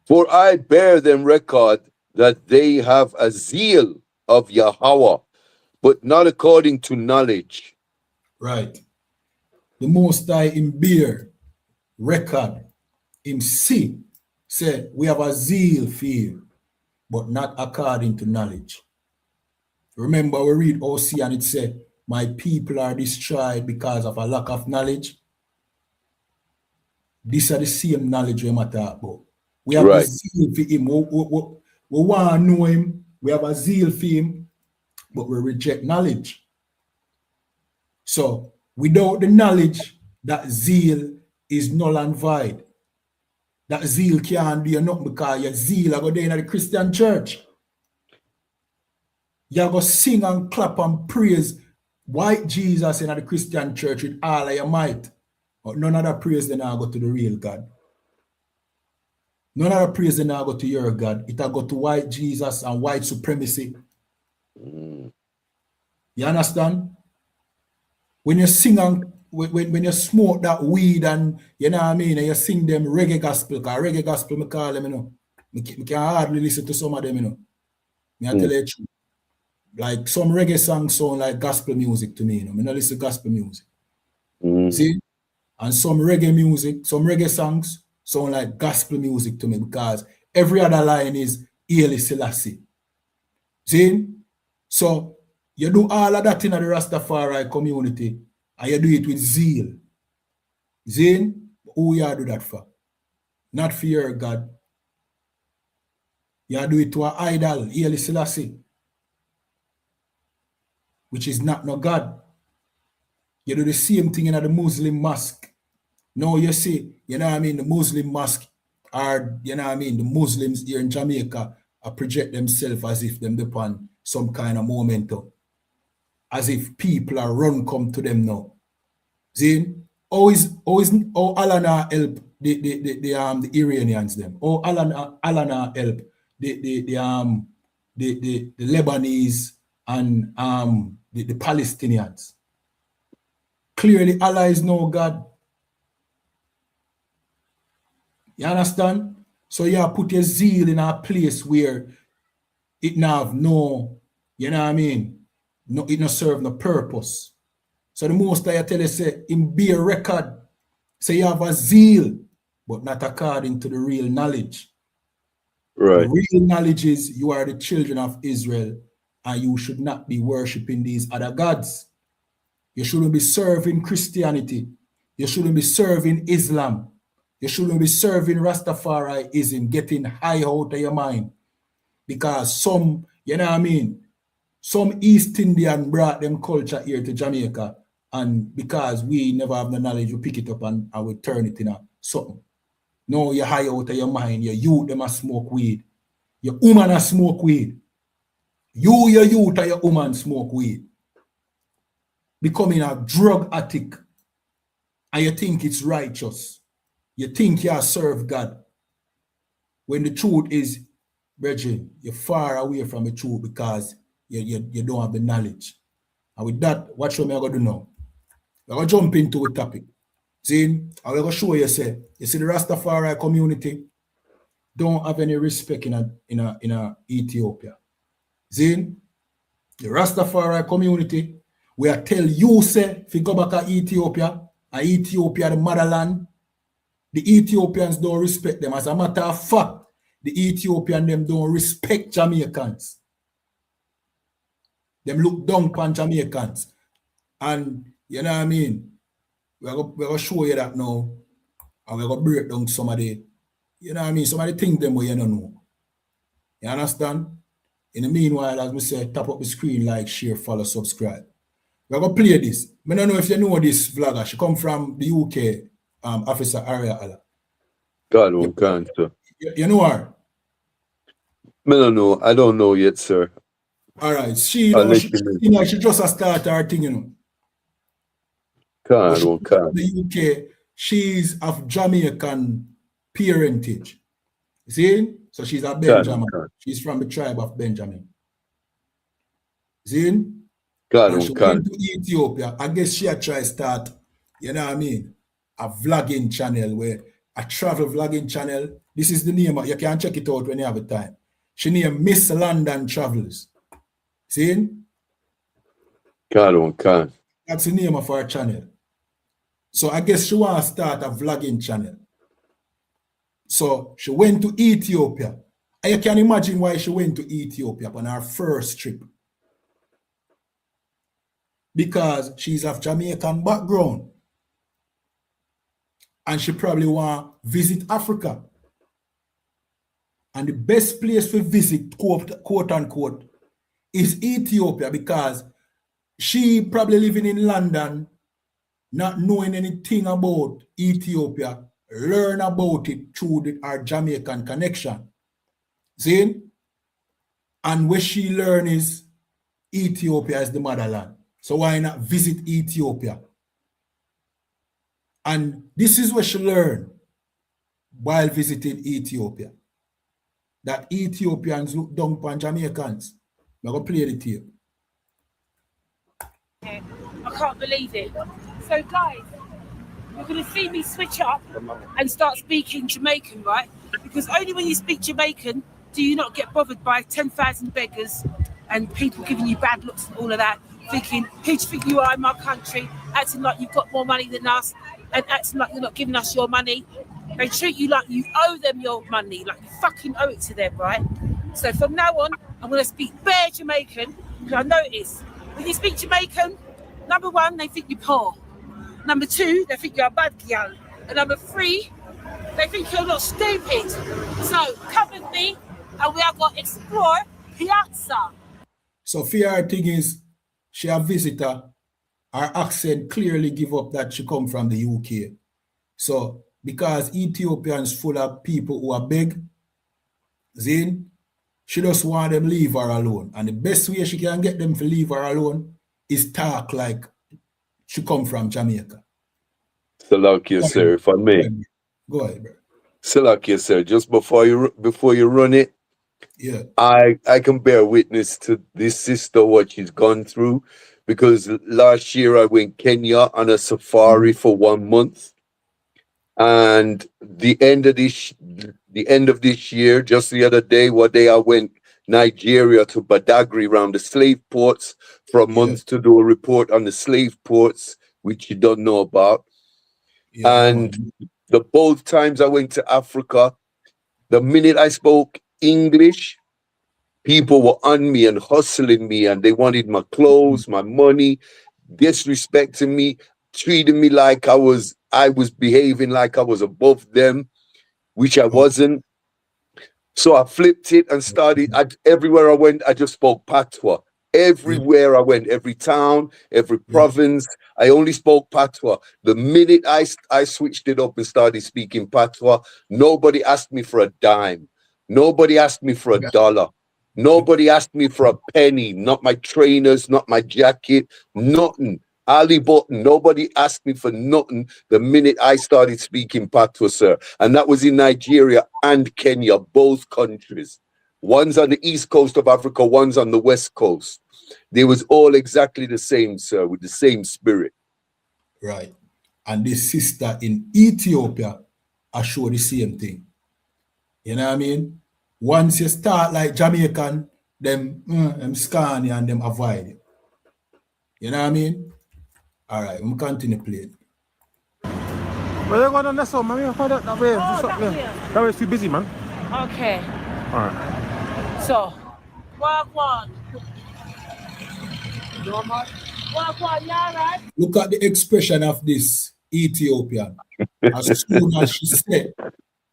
For I bear them record that they have a zeal of Yahweh, but not according to knowledge. Right. The Most High in bear record, him see, say, we have a zeal for you, but not according to knowledge. Remember, we read OC and it said, my people are destroyed because of a lack of knowledge. These are the same knowledge we matter about. We have a zeal for him. We want to know him. We have a zeal for him, but we reject knowledge. So without the knowledge, that zeal is null and void. That zeal can't do nothing because your zeal are go there in the Christian church. You go sing and clap and praise white Jesus in the Christian church with all of your might. But none of that praise then I go to the real God. None of that praise then I go to your God. It go to white Jesus and white supremacy. You understand? When you sing and when you smoke that weed and you know what I mean, and you sing them reggae gospel, because reggae gospel me call them, you know. I can hardly listen to some of them, you know. I tell you the truth. Like some reggae songs sound like gospel music to me, you know. I don't listen to gospel music. See? And some reggae music, some reggae songs sound like gospel music to me because every other line is Haile Selassie. See? So you do all of that in the Rastafari community and you do it with zeal. See? Who you do that for? Not for your God. You do it to an idol, Haile Selassie, which is not no God. You do the same thing in the Muslim mosque. Now you see, you know what I mean, the Muslim mosque are, you know what I mean, the Muslims here in Jamaica project themselves as if them depend some kind of momentum. As if people are run come to them now. See? How Alana help the Iranians them? How Alana help the Lebanese and the Palestinians? Clearly Allah is no God. You understand? So you put your zeal in a place where it have no, you know what I mean? No, it no serve no purpose. So the most I tell you say, in bear record, say you have a zeal, but not according to the real knowledge. Right. The real knowledge is you are the children of Israel and you should not be worshiping these other gods. You shouldn't be serving Christianity. You shouldn't be serving Islam. You shouldn't be serving Rastafariism, getting high out of your mind. Because some, you know what I mean, some East Indian brought them culture here to Jamaica, and because we never have the knowledge, we pick it up and we turn it into something. No, you're high out of your mind. Your youth, them a smoke weed. Your woman a smoke weed. You, your youth, and your woman smoke weed. Becoming a drug addict. And you think it's righteous. You think you serve God. When the truth is, brethren, you're far away from the truth because you don't have the knowledge. And with that, what show me I'm going to do now? I'm going to jump into a topic. See, I'm going to show you, say, you see the Rastafari community don't have any respect in Ethiopia. See, the Rastafari community, we are tell you, say, if you go back to Ethiopia, and Ethiopia, the motherland, the Ethiopians don't respect them. As a matter of fact, the Ethiopian them don't respect Jamaicans. Them look down upon Jamaicans. And you know what I mean? We're going to show you that now. And we're going to break down some of the, you know what I mean? Some of the things them where you don't know. You understand? In the meanwhile, as we say, tap up the screen, like, share, follow, subscribe. We're going to play this. I don't know if you know this vlogger. She come from the UK, Officer Aria Allah. God won't count, sir. You know her? I don't know. I don't know yet, sir. All right. She just started her thing, you know. God won't count. The UK, she's of Jamaican parentage. See? So she's a Benjamin. She's from the tribe of Benjamin. See? And she went to Ethiopia. I guess she had tried to start, you know what I mean, a vlogging channel, where a travel vlogging channel. This is the name. You can check it out when you have a time. She named Miss London Travels. See? That's the name of her channel. So I guess she wants to start a vlogging channel. So she went to Ethiopia. And you can imagine why she went to Ethiopia on her first trip. Because she's of Jamaican background. And she probably want to visit Africa. And the best place to visit, quote unquote, is Ethiopia, because she probably living in London, not knowing anything about Ethiopia, learn about it through our Jamaican connection. See? And what she learn is Ethiopia is the motherland. So why not visit Ethiopia? And this is what she learned while visiting Ethiopia. That Ethiopians look down upon Jamaicans. I'm going to play the tape. I can't believe it. So guys, you're going to see me switch up and start speaking Jamaican, right? Because only when you speak Jamaican do you not get bothered by 10,000 beggars and people giving you bad looks and all of that, thinking, who do you think you are in my country, acting like you've got more money than us and acting like you're not giving us your money. They treat you like you owe them your money, like you fucking owe it to them, right? So from now on, I'm going to speak bare Jamaican, because I notice when you speak Jamaican, number one, they think you're poor. Number two, they think you're a bad girl. And number three, they think you're not stupid. So come with me and we are going to explore Piazza. So fear thing is, she a visitor, her accent clearly give up that she come from the UK. So because Ethiopians full of people who are big, Zin, she just want them leave her alone. And the best way she can get them to leave her alone is talk like she come from Jamaica. Salakia, sir, if I may. Go ahead, bro. Salakia, sir, just before you run it, yeah, I can bear witness to this sister, what she's gone through, because last year I went Kenya on a safari for 1 month. And the end of this year, just the other day, I went Nigeria to Badagry around the slave ports for a month to do a report on the slave ports, which you don't know about. Yeah, and the both times I went to Africa, the minute I spoke English, people were on me and hustling me, and they wanted my clothes, my money, disrespecting me, treating me like I was behaving like I was above them, which I wasn't. So I flipped it and started, everywhere I went, I just spoke Patois. Everywhere I went, every town, every province, I only spoke Patois. The minute I switched it up and started speaking Patois, nobody asked me for a dime. Nobody asked me for $1. Nobody asked me for a penny, not my trainers, not my jacket, nothing. Ali Button, nobody asked me for nothing the minute I started speaking Patois, sir. And that was in Nigeria and Kenya, both countries. One's on the east coast of Africa, one's on the west coast. They was all exactly the same, sir, with the same spirit. Right. And this sister in Ethiopia, I show the same thing. You know what I mean? Once you start like Jamaican, them scan you and them avoid you. You know what I mean? All right, we'll continue playing. Where you going on this one, man? You find out that way. That way's too busy, man. Okay. All right. So, Wagwan. Wagwan, you all right? Look at the expression of this Ethiopian. As soon as she said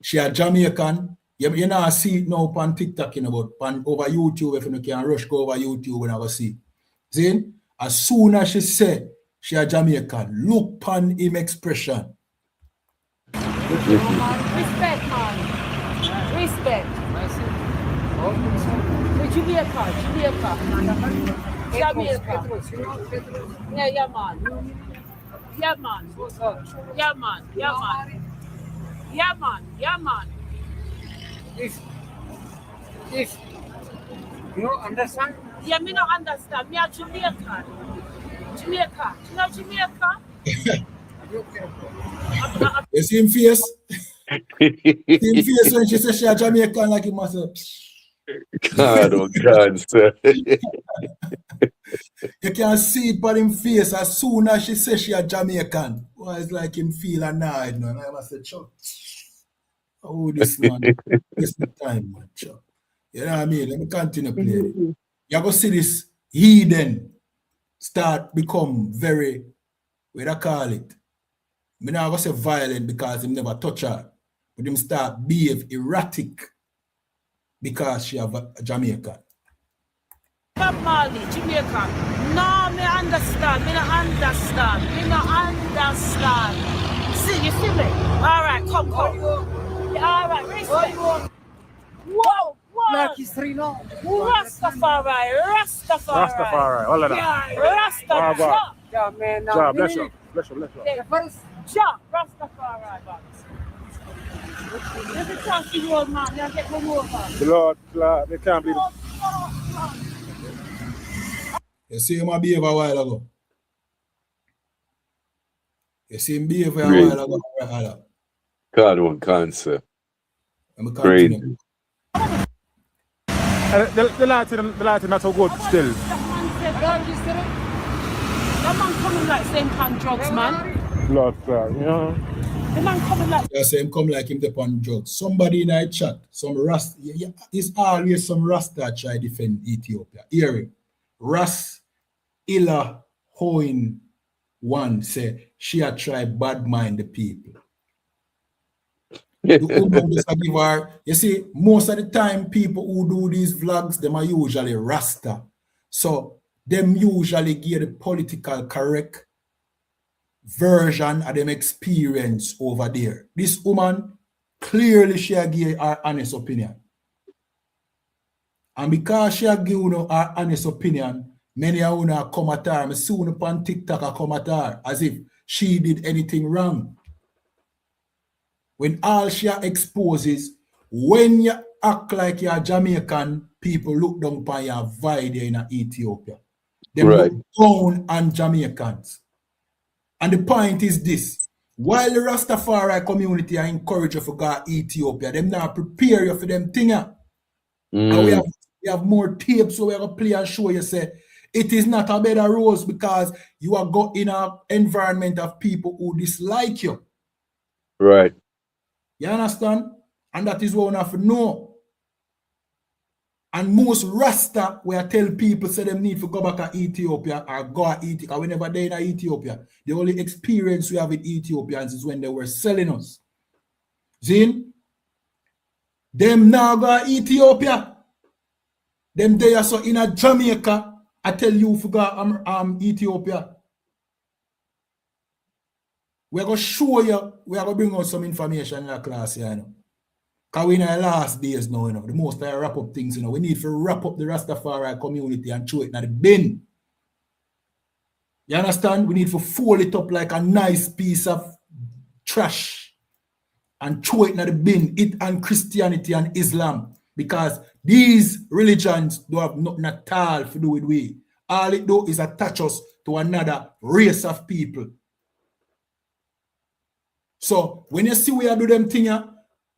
she a Jamaican, you know, see it now on TikTok, you know, but over YouTube, if you can rush go over YouTube and never see. See? As soon as she said she a Jamaican, look upon him expression. Respect, man. Respect. Jamaica. Yeah, man. Yeah, man. Yeah, man. Yeah, man. Yeah, man. Yeah, man. If you don't understand, Yeah, me not understand. Me a Jamaican. Jamaica. Do you know Jamaica? You see him face? See him face when she says she a Jamaican like he must have. God, oh God, sir. You can see it by him face as soon as she says she a Jamaican. Well, it's like him feel annoyed, man. I must say, Chuck, oh, this man, waste the time, man, Chuck. You know what I mean? Let me continue playing. You're going to see this heathen start become very, what I call it? I'm not going to say violent because he never touch her, but him start behave erratic because she have a Jamaican. Mali, Jamaica. No, me understand. Me not understand. Me not understand. See, you see me? All right, come. Yeah, all right, respect. Whoa. like history now. Rastafari. All of that. Rastafari. Yeah, man. Now, bless you. Rastafari, man. Every chance you roll, man, I get one over. The Lord, they can't believe it. You see him behave a while ago. You see him behave a while ago. God, one cancer. Great. The lighting not so good still. That man coming like same kind drugs, man. Lord, you know. The man coming like. You see him come like him upon drugs. Somebody in our chat, some Rasta, it's always some Rasta try defend Ethiopia. Hearing Ras Illa Hoin one say she a try bad mind the people. The woman just give her, you see, most of the time people who do these vlogs, them are usually Rasta. So them usually give the political correct version of them experience over there. This woman, clearly she gave her honest opinion. And because she gave her honest opinion, many of you come at her, I soon upon TikTok come at her as if she did anything wrong. When all she exposes, when you act like you're Jamaican, people look down upon your vibe in Ethiopia. They look down on Jamaicans. And the point is this: while the Rastafari community are encouraged you to go to Ethiopia, them now prepare you for them thing. And we have more tapes so we're going to play and show you say it is not a bed of rose because you are got in an environment of people who dislike you. Right. You understand? And that is what we have to know. And most Rasta where tell people say them need to go back to Ethiopia or go to Ethiopia. Whenever they're in Ethiopia, the only experience we have with Ethiopians is when they were selling us. Zin? Them now go to Ethiopia. Them they are so in a Jamaica. I tell you to go Ethiopia. We're going to show you, we're going to bring out some information in the class here, you know. Because we're in the last days now, you know. The most I wrap up things, you know. We need to wrap up the Rastafari community and throw it in the bin. You understand? We need to fold it up like a nice piece of trash and throw it in the bin. It and Christianity and Islam. Because these religions don't have nothing at all to do with we. All it do is attach us to another race of people. So when you see we are do them thing,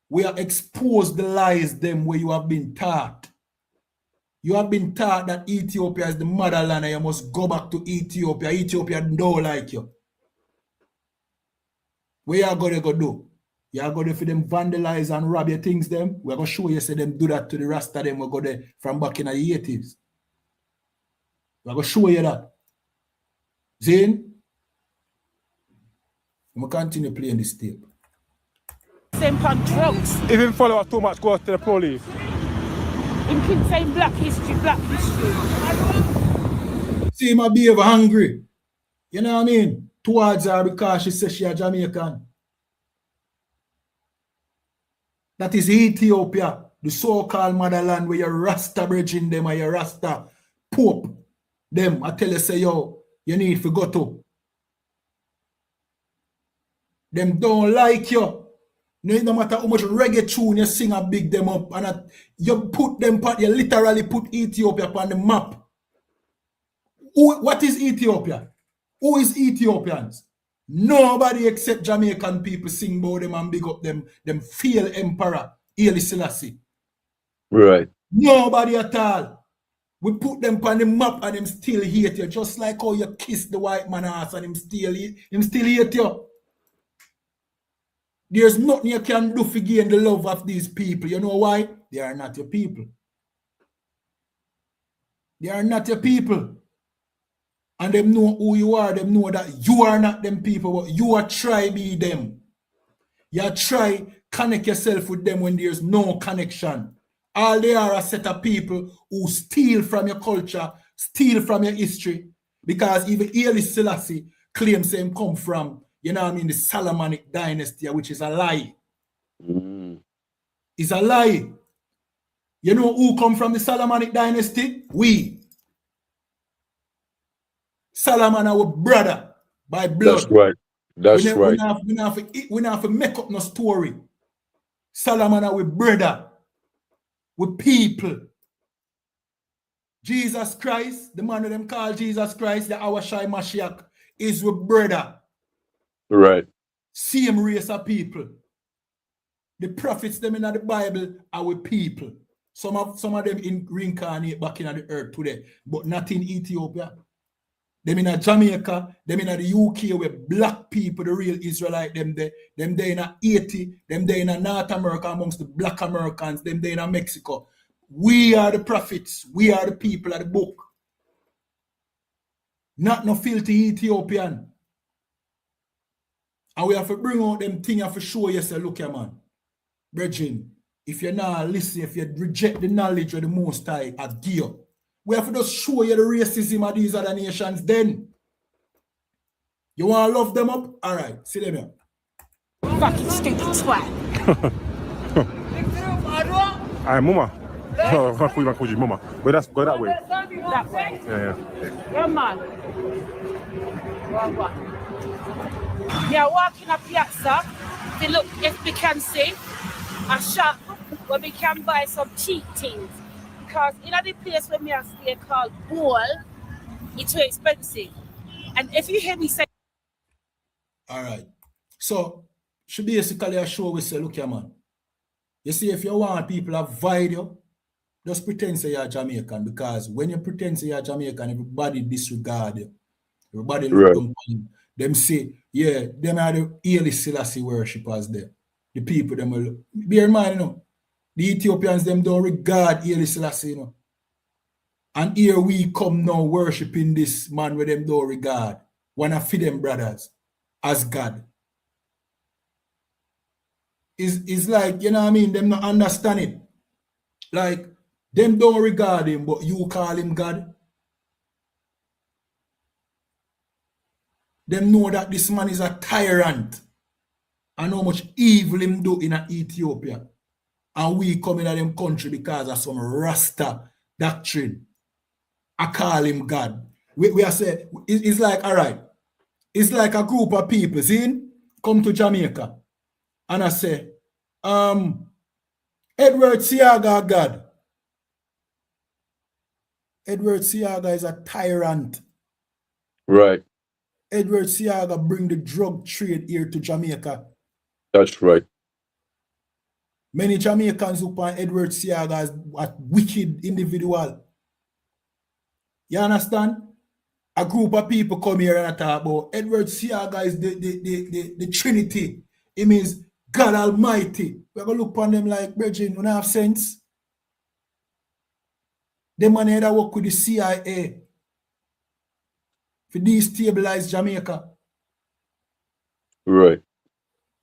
we are exposed the lies them where you have been taught. You have been taught that Ethiopia is the motherland and you must go back to Ethiopia. Ethiopia don't like you. What you are going to go do? You are going to for them vandalize and rob your things them. We're going to show you say them do that to the rest of them. We're going to from back in the 80s. We're going to show you that. Zane? I'm going to continue playing this tape. Same pan drugs. If him follow up too much, go to the police. In keep saying black history. See him behave hungry. You know what I mean? Towards her because she says she a Jamaican. That is Ethiopia, the so-called motherland where you're Rasta bridging them or you're Rasta Pope them. I tell you say, yo, you need to go to. Them don't like you. No matter how much reggae tune you sing and big them up, and you put them, you literally put Ethiopia on the map. What is Ethiopia? Who is Ethiopians? Nobody except Jamaican people sing about them and big up them failed emperor, Haile Selassie. Right. Nobody at all. We put them on the map and them still hate you, just like how you kiss the white man ass and him still hate you. There's nothing you can do to gain the love of these people. You know why? They are not your people. They are not your people. And them know who you are. Them know that you are not them people, but you are try be them. You try connect yourself with them when there's no connection. All they are a set of people who steal from your culture, steal from your history. Because even Haile Selassie claims him come from, you know what I mean, the Solomonic dynasty, which is a lie. It's a lie. You know who come from the Solomonic dynasty? We. Solomon our brother by blood. That's right. That's right. We don't have to make up no story. Solomon our brother. We people. Jesus Christ, the man of them called Jesus Christ, the Awashai Mashiach, is with brother. Right. Same race of people. The prophets them in the Bible are with people. Some of them reincarnate back in the earth today, but not in Ethiopia. Them in Jamaica, them in the UK where black people, the real Israelite, them there in Haiti, them there in North America amongst the black Americans, them there in Mexico. We are the prophets. We are the people of the book. Not no filthy Ethiopian. And we have to bring out them things and for show you, say, look here, man. Brethren, if you're not listening, if you reject the knowledge of the Most High, I give you. We have to just show you the racism of these other nations then. You want to love them up? All right, see them here. Fucking stupid twat. Alright, mama. Oh, I call you mama. But that's go that way. That way. Yeah. Yeah, man. Yeah, walking up Piazza. They look, if we can see, a shop where we can buy some cheap things. Because in the place where we are staying called Ball, it's too expensive. And if you hear me say... All right. So, should basically a show we say, look here, man. You see, if you want people to avoid you, just pretend say you're Jamaican. Because when you pretend say you're Jamaican, everybody disregard you. Everybody look down on you. Them say, yeah, them are the Haile Selassie worshippers there. The people, them will... Bear in mind, you know, the Ethiopians, them don't regard Haile Selassie, you know. And here we come now worshipping this man with them don't regard. One of them brothers as God. It's like, you know what I mean? Them not understand it. Like, them don't regard him, but you call him God. Them know that this man is a tyrant. And how much evil him do in Ethiopia. And we come in them country because of some Rasta doctrine. I call him God. We are saying, it's like, all right. It's like a group of people, see, come to Jamaica. And I say, Edward Siaga God. Edward Siaga is a tyrant. Right. Edward Siaga bring the drug trade here to Jamaica. That's right. Many Jamaicans who find Edward Siaga as a wicked individual. You understand? A group of people come here and talk about Edward Siaga is the Trinity. It means God Almighty. We're going to look upon them like, brethren, you don't have sense. The man here that work with the CIA for destabilize Jamaica. Right.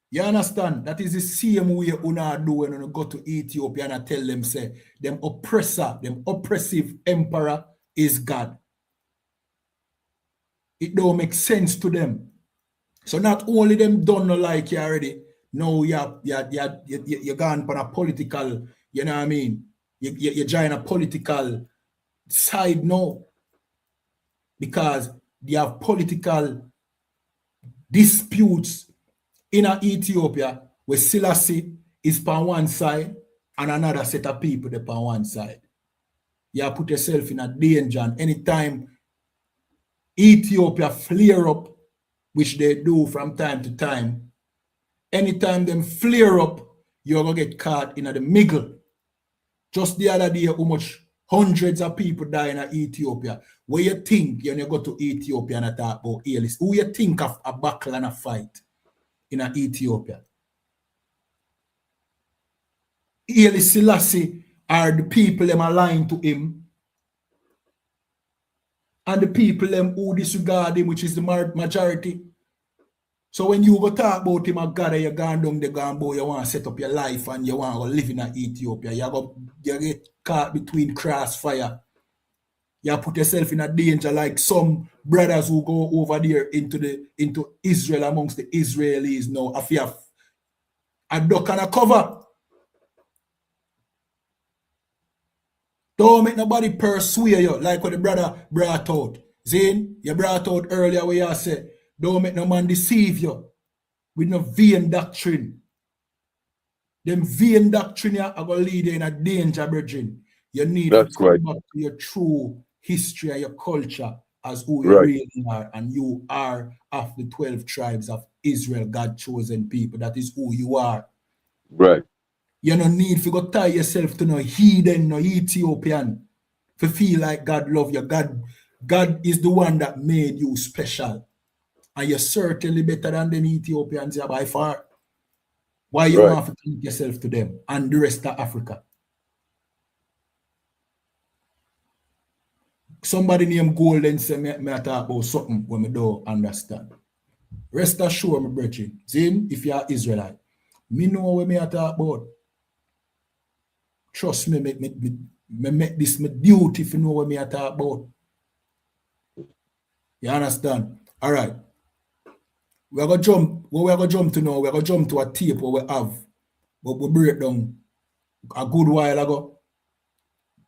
You understand? That is the same way you do when you go to Ethiopia and I tell them, say, them oppressor, them oppressive emperor is God. It don't make sense to them. So not only them don't like you already, no, you're gone on a political, you know what I mean? You join a political side now. Because they have political disputes in Ethiopia where Selassie is on one side and another set of people there on one side. You put yourself in a danger, and anytime Ethiopia flare up, which they do from time to time, anytime them flare up, you're going to get caught in the middle. Just the other day, how much hundreds of people die in Ethiopia. Where you think when you go to Ethiopia and talk about ALIS, who you think of a battle and a fight in Ethiopia? ALIS Selassie are the people them aligned to him, and the people them who disregard him, which is the majority. So when you go talk about him, God, you're going down the gambo, you want to set up your life and you want to live in Ethiopia, you get caught between crossfire. You put yourself in a danger like some brothers who go over there into Israel amongst the Israelis now. If you have a duck and a cover, don't make nobody persuade you like what the brother brought out. Zane, you brought out earlier where you said, don't make no man deceive you with no vain doctrine. Them vain doctrine are going to lead you in a danger, brethren. You need to come back to your true history and your culture as who you really are. And you are of the 12 tribes of Israel, God chosen people. That is who you are. Right. You don't need to go tie yourself to no heathen, no Ethiopian, to feel like God love you. God is the one that made you special. And you're certainly better than them Ethiopians by far. Why you want to link yourself to them and the rest of Africa? Somebody named Golden say me talk about something when me don't understand. Rest assured, my brethren, Zin, if you are Israelite, me know what me talk about. Trust me, make this my duty if you know what me talk about. You understand? All right. We're going to jump. What we're going to jump to now, we're going to jump to a tape what we have. But we break down a good while ago.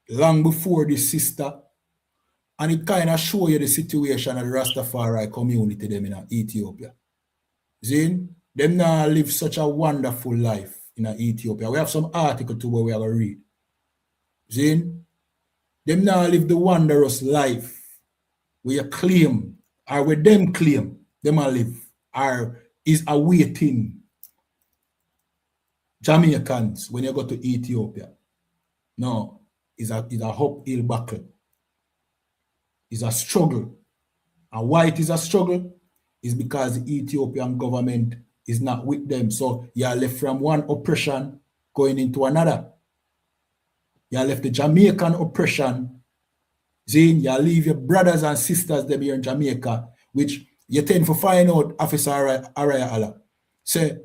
Long before this sister. And it kind of show you the situation of the Rastafari community them in Ethiopia. Zin, them now live such a wonderful life in Ethiopia. We have some article to where we are going to read. Zin, them now live the wondrous life where you claim, or where them claim, them are live. Is awaiting Jamaicans when you go to Ethiopia. No, it's a uphill battle. It's a struggle. And why it is a struggle is because the Ethiopian government is not with them. So you are left from one oppression going into another. You are left the Jamaican oppression. Then you leave your brothers and sisters them here in Jamaica, which you tend to find out, Officer Araya Allah. Say,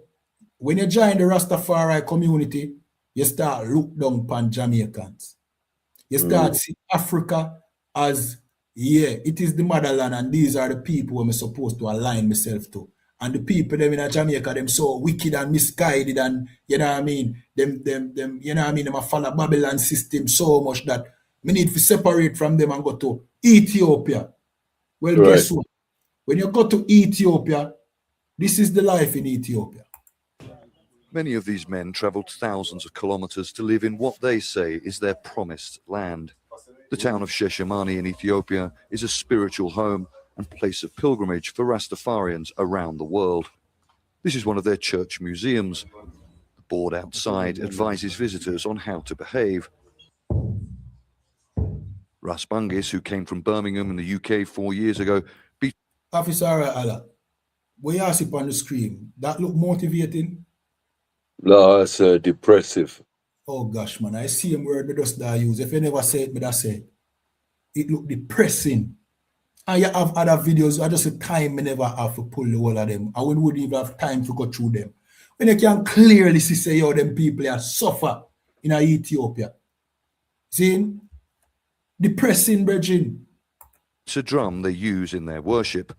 when you join the Rastafari community, you start look down upon Jamaicans. You start see Africa as, yeah, it is the motherland, and these are the people I'm supposed to align myself to. And the people them in Jamaica, them so wicked and misguided, and you know what I mean, them you know what I mean, them follow Babylon system so much that we need to separate from them and go to Ethiopia. Well, guess what? When you go to Ethiopia, this is the life in Ethiopia. Many of these men traveled thousands of kilometers to live in what they say is their promised land. The town of Sheshamani in Ethiopia is a spiritual home and place of pilgrimage for Rastafarians around the world. This is one of their church museums. The board outside advises visitors on how to behave. Russ Bungis, who came from Birmingham in the UK 4 years ago, Officer Allah, what you see on the screen, that look motivating? No, it's depressive. Oh gosh, man, I see him word me just that use. If you never say it, me that say it look depressing. And you have other videos, I just a time me never have to pull the whole of them. I wouldn't even have time to go through them. When you can clearly see say how them people are suffer in Ethiopia. See? Depressing, brethren. It's a drum they use in their worship.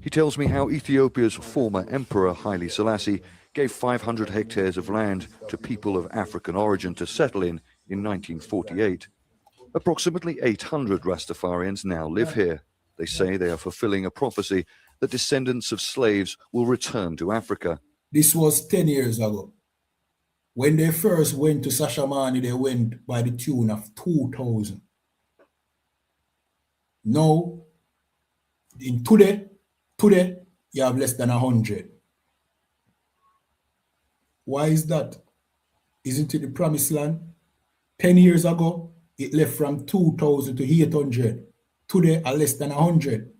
He tells me how Ethiopia's former emperor Haile Selassie gave 500 hectares of land to people of African origin to settle in 1948. Approximately 800 Rastafarians now live here. They say they are fulfilling a prophecy that descendants of slaves will return to Africa. This was 10 years ago. When they first went to Shashamane, they went by the tune of 2,000. Now, in today, you have less than 100. Why is that? Isn't it the promised land? 10 years ago, it left from 2,000 to 800. Today, are less than 100.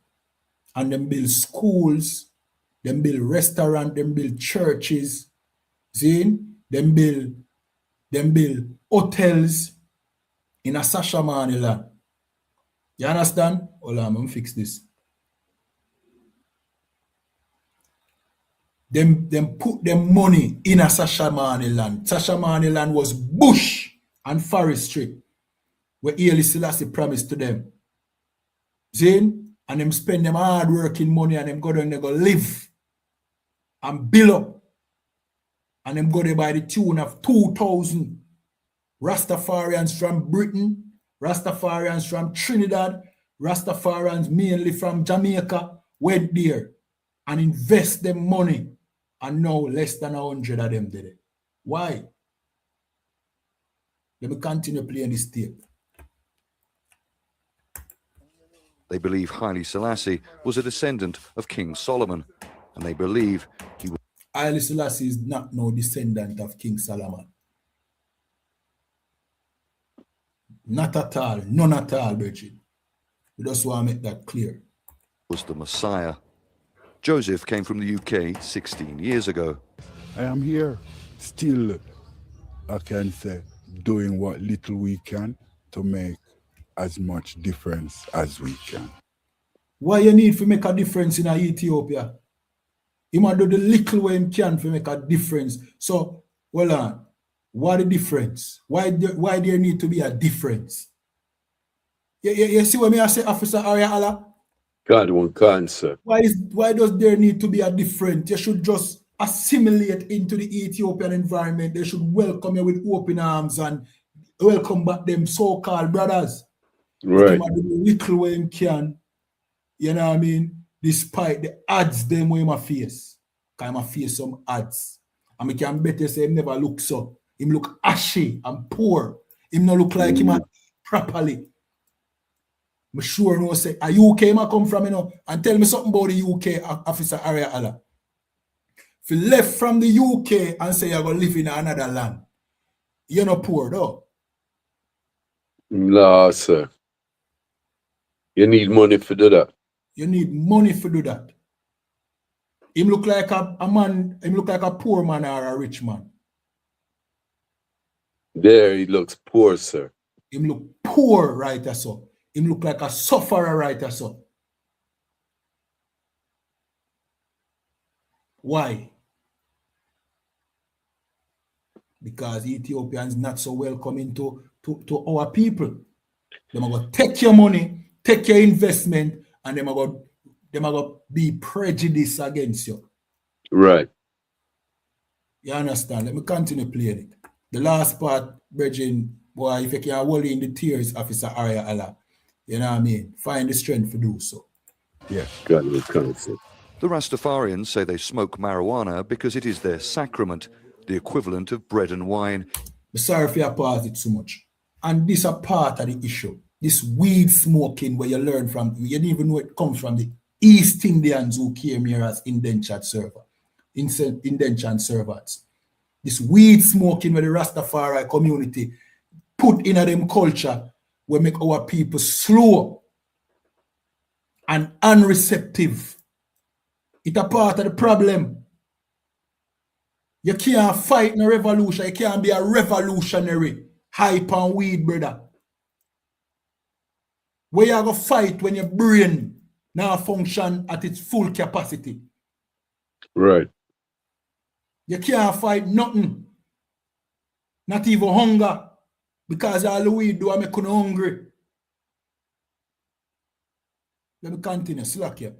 And them build schools, them build restaurants, them build churches. See? Them build hotels in a Shashamane land. You understand? Hold on, I'm gonna fix this. Them put them money in a Shashamane land. Shashamane land was bush and forestry, where Haile Selassie promised to them. See? And them spend them hard working money and them go down, they go live and build up. And them go there by the tune of 2,000. Rastafarians from Britain, Rastafarians from Trinidad, Rastafarians mainly from Jamaica went there and invest them money. And now less than 100 of them did it. Why? Let me continue playing this tape. They believe Haile Selassie was a descendant of King Solomon, and they believe he was. Haile Selassie is not no descendant of King Solomon. Not at all, none at all, Bridget. We just want to make that clear. Was the Messiah. Joseph came from the UK 16 years ago. I am here still, I can say, doing what little we can to make as much difference as we can. Why you need to make a difference in Ethiopia? He might do the little way he can to make a difference. So, hold on. What the difference? Why there need to be a difference? You see what I say, Officer Arya Allah? God won't answer. Why does there need to be a difference? You should just assimilate into the Ethiopian environment. They should welcome you with open arms and welcome back them so-called brothers. Right. Do the little way he can. You know what I mean? Despite the odds them way my face. Because I face some odds. And I can better say him never look so. Him look ashy and poor. Him not look like him properly. I'm sure no say a UK ma come from, you know, and tell me something about the UK, Officer Arya Allah. If you left from the UK and say you're going to live in another land, you're not poor though. No, sir. You need money to do that. You need money to do that. Him look like a man, him look like a poor man or a rich man. There he looks poor, sir. Him look poor right or so. Him look like a sufferer right or so. Why? Because Ethiopians not so welcoming to our people. They are going to take your money, take your investment, and they are going to be prejudiced against you. Right. You understand? Let me continue playing it. The last part, Bridging, boy, if you can hold in the tears, Officer Arya Allah, you know what I mean? Find the strength to do so. Yes. God will answer. The Rastafarians say they smoke marijuana because it is their sacrament, the equivalent of bread and wine. I'm sorry if you pause it so much. And this is a part of the issue. This weed smoking where you learn from, you didn't even know it comes from the East Indians who came here as indentured servants. This weed smoking where the Rastafari community put in them culture will make our people slow and unreceptive. It's a part of the problem. You can't fight in a revolution. You can't be a revolutionary hype on weed, brother. Where you going to fight when your brain now function at its full capacity? Right. You can't fight nothing. Not even hunger. Because all the weed do make you hungry. Let me continue. Slack here.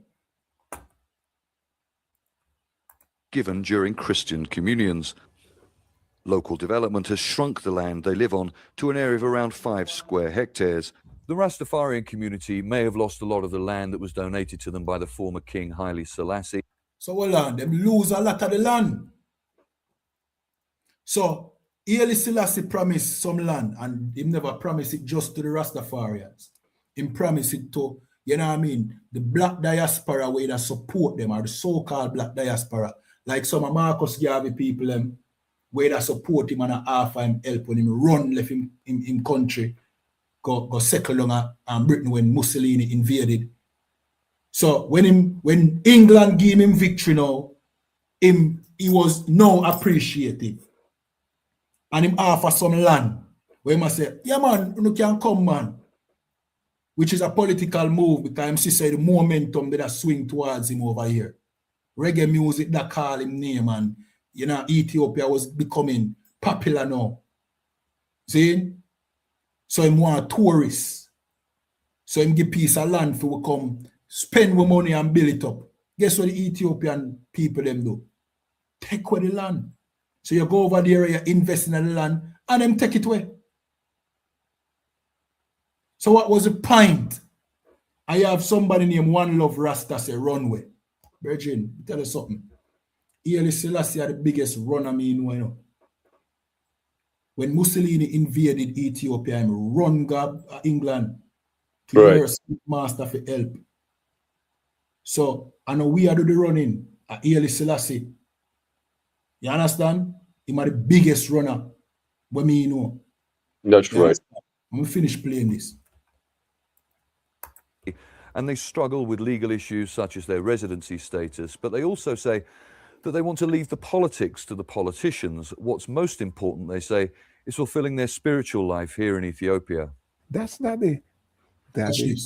Given during Christian communions. Local development has shrunk the land they live on to an area of around 5 square hectares. The Rastafarian community may have lost a lot of the land that was donated to them by the former King Haile Selassie. So hold on, them lose a lot of the land. So Haile Selassie promised some land, and he never promised it just to the Rastafarians. He promised it to, you know what I mean, the black diaspora where they support them, or the so-called black diaspora, like some of Marcus Garvey people, where they support him and offer him help when him run, left him in country, go settle down Britain when Mussolini invaded. So when England gave him victory now, he was now appreciative. And him offer some land where he must say, yeah man, you can come man. Which is a political move because he said the momentum that swing towards him over here. Reggae music that call him name, and you know Ethiopia was becoming popular now. See? So him want tourists. So him give piece of land for we come spend more money and build it up. Guess what the Ethiopian people them do? Take away the land. So you go over there, you invest in the land, and them take it away. So what was the point? I have somebody named One Love Rasta say runway. Virgin, tell you something. Haile Selassie are the biggest runner me know. When Mussolini invaded Ethiopia, he run England to your master for help. So I know we are do the running at Haile Selassie. You understand? He are the biggest runner. But me know. That's right. I'm gonna finish playing this. And they struggle with legal issues such as their residency status, but they also say that they want to leave the politics to the politicians. What's most important, they say, is fulfilling their spiritual life here in Ethiopia. That's Daddy. Daddy.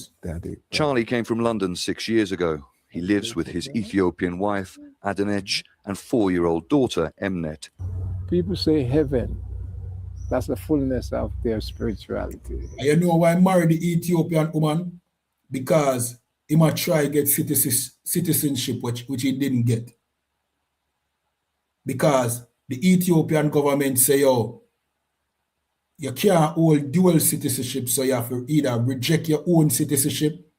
Charlie came from London 6 years ago. He lives with his Ethiopian wife, Adenech, and 4-year-old daughter, Emnet. People say heaven. That's the fullness of their spirituality. And you know why I married the Ethiopian woman? Because he might try to get citizenship, which he didn't get. Because the Ethiopian government say, yo, you can't hold dual citizenship, so you have to either reject your own citizenship.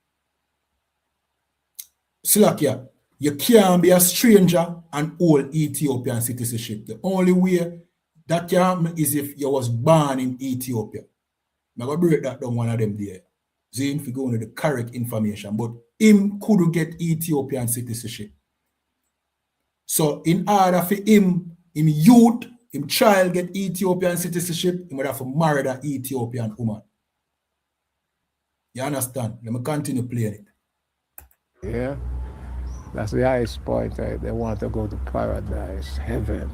Slakia, you can't be a stranger and hold Ethiopian citizenship. The only way that can happen is if you was born in Ethiopia. I'm going to break that down one of them there. Zane, if you go into the correct information, but him could get Ethiopian citizenship. So in order for him youth, him child get Ethiopian citizenship, he would have to marry that Ethiopian woman. You understand? Let me continue playing it. Yeah, that's the highest point. They want to go to paradise, heaven.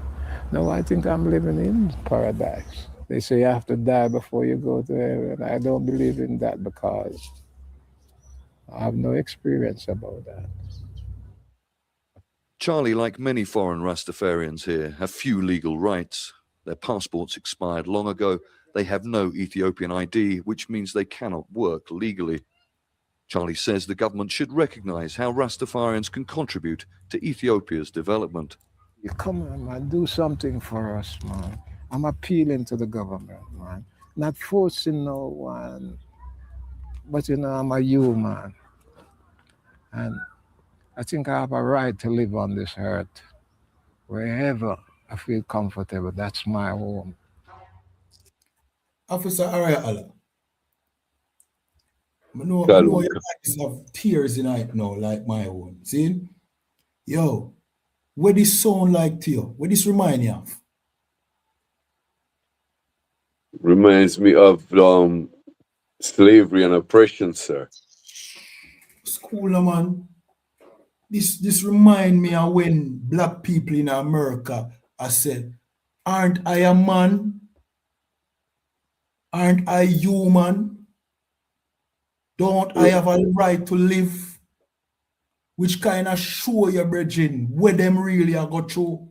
No, I think I'm living in paradise. They say you have to die before you go to heaven. I don't believe in that because I have no experience about that. Charlie, like many foreign Rastafarians here, have few legal rights. Their passports expired long ago. They have no Ethiopian ID, which means they cannot work legally. Charlie says the government should recognize how Rastafarians can contribute to Ethiopia's development. You come on, man, do something for us, man. I'm appealing to the government, man. Not forcing no one, but you know, I'm a human. And I think I have a right to live on this earth. Wherever I feel comfortable, that's my home. Officer Araya Allah. I know your eyes have tears in it now, like my own. See? Yo, what this sound like to you? What this remind you of? Reminds me of slavery and oppression, sir. School, man. This remind me of when black people in America I said, aren't I a man? Aren't I human? Don't I have a right to live? Which kind of show you, brethren, where them really are go through?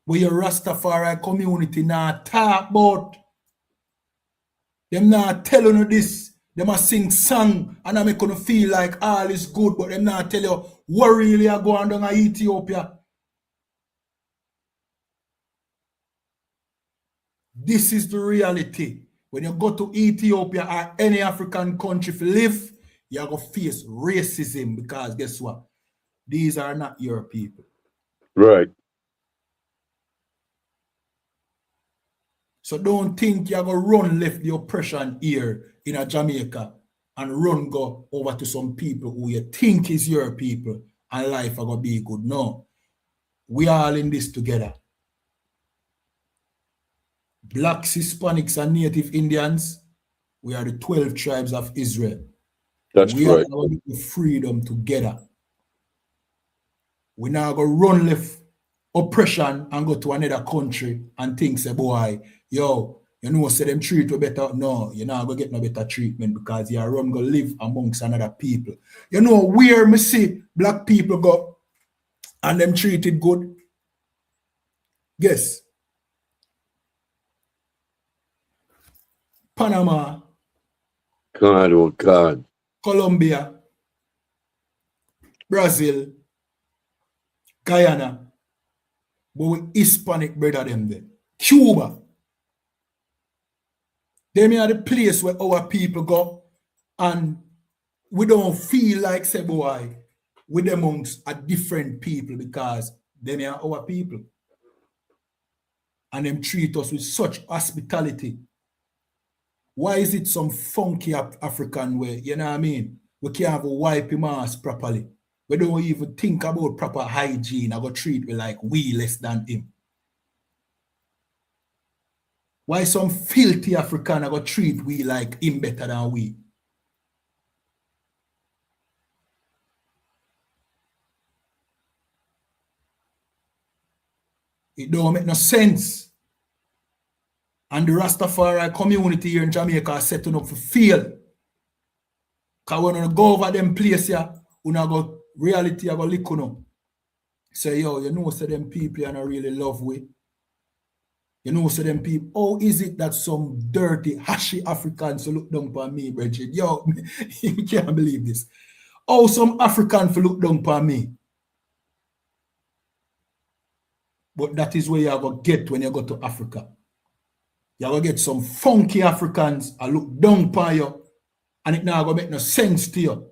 Where your Rastafari community now talk about. Them not telling you this. Them a sing song and I make you feel like all is good, but them not tell you what really are going on in Ethiopia. This is the reality. When you go to Ethiopia or any African country to live, you're going to face racism because guess what? These are not your people. Right. So don't think you're going to run left the oppression here in a Jamaica and run go over to some people who you think is your people and life are going to be good. No. We are all in this together. Blacks, Hispanics, and Native Indians, we are the 12 tribes of Israel. That's we right. are going to freedom together. We now go run left oppression and go to another country and think, say, boy, yo, you know, say them treat you better. No, you're not going to get no better treatment because you're going to live amongst another people. You know where me see black people go and them treated good? Guess. Panama. God, oh God. Colombia. Brazil. Guyana. But we Hispanic brother them there. Cuba. Them are the place where our people go and we don't feel like, say, boy, with amongst a different people because them are our people. And them treat us with such hospitality. Why is it some funky African way? You know what I mean? We can't have a wipe him ass properly. We don't even think about proper hygiene. I go treat me like we less than him. Why some filthy African I go treat we like him better than we? It don't make no sense. And the Rastafari community here in Jamaica are setting up for fail. Because when you go over them place here, you know go reality I go lick you know. Say, yo, you know, say them people are not really love with. You know, say them people, how is it that some dirty, hashy Africans look down upon me, Bridget? Yo, you can't believe this. How some Africans look down upon me. But that is where you're going to get when you go to Africa. You're going to get some funky Africans and look down upon you, and it now going to make no sense to you.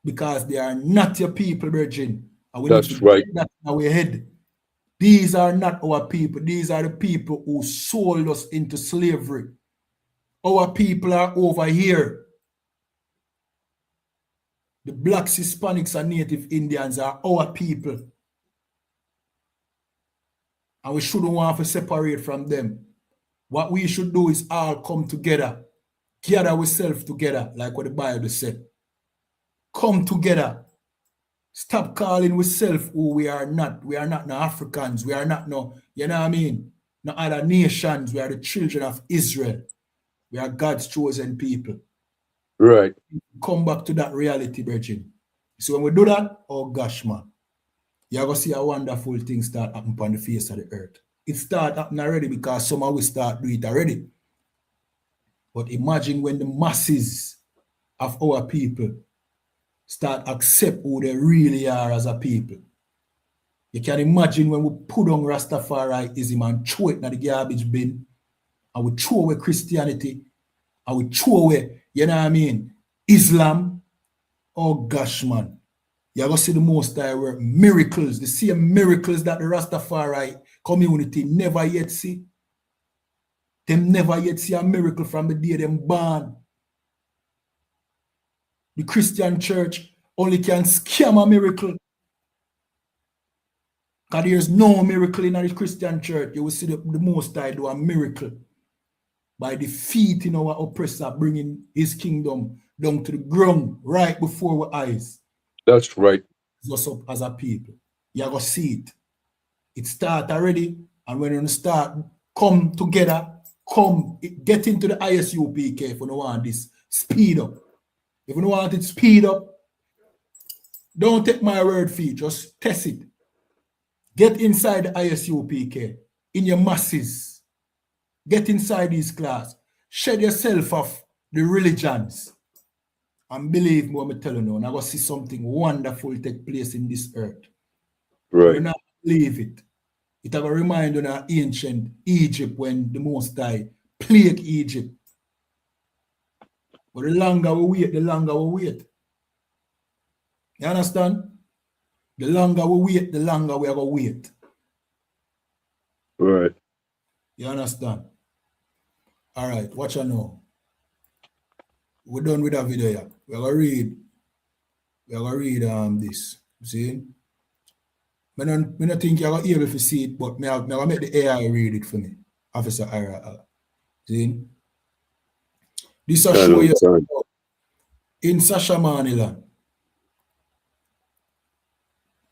Because they are not your people, Virgin. And we That's need to right. get that in our head. These are not our people. These are the people who sold us into slavery. Our people are over here. The blacks, Hispanics, and Native Indians are our people. And we shouldn't want to separate from them. What we should do is all come together. Gather ourselves together, like what the Bible said. Come together. Stop calling ourselves who we are not. We are not no Africans. We are not no, you know what I mean? No other nations. We are the children of Israel. We are God's chosen people. Right. Come back to that reality, Virgin. So when we do that, oh gosh, man, you're going to see a wonderful thing start happening on the face of the earth. It start happening already because some of we start doing it already. But imagine when the masses of our people start accept who they really are as a people. You can imagine when we put on Rastafariism and throw it in the garbage bin, and we throw away Christianity, and we throw away, you know what I mean, Islam. Oh gosh, man. You're going to see the Most High work miracles, the same miracles that the Rastafari community never yet see. Them never yet see a miracle from the day them born. The Christian church only can scam a miracle. Because there's no miracle in the Christian church. You will see the Most High do a miracle by defeating our oppressor, bringing his kingdom down to the ground right before our eyes. That's right. Us up as a people. You're going to see it. It start already, and when you start, come together, get into the ISUPK if you don't want this. Speed up. If you don't want it speed up, don't take my word for it, just test it. Get inside the ISUPK, in your masses. Get inside these class. Shed yourself off the religions. And believe me what I'm telling you, I'm going to see something wonderful take place in this earth. Right. You not believe it. It will remind you of ancient Egypt when the Most High plagued Egypt. But the longer we wait, the longer we wait. You understand? The longer we wait, the longer we are going to wait. Right. You understand? All right, watch out now. We're done with that video here. We're gonna read this. See? I don't think you're gonna be able to see it, but I'm gonna make the AI read it for me. Officer Ira. See? This will show you in Shashamaniland.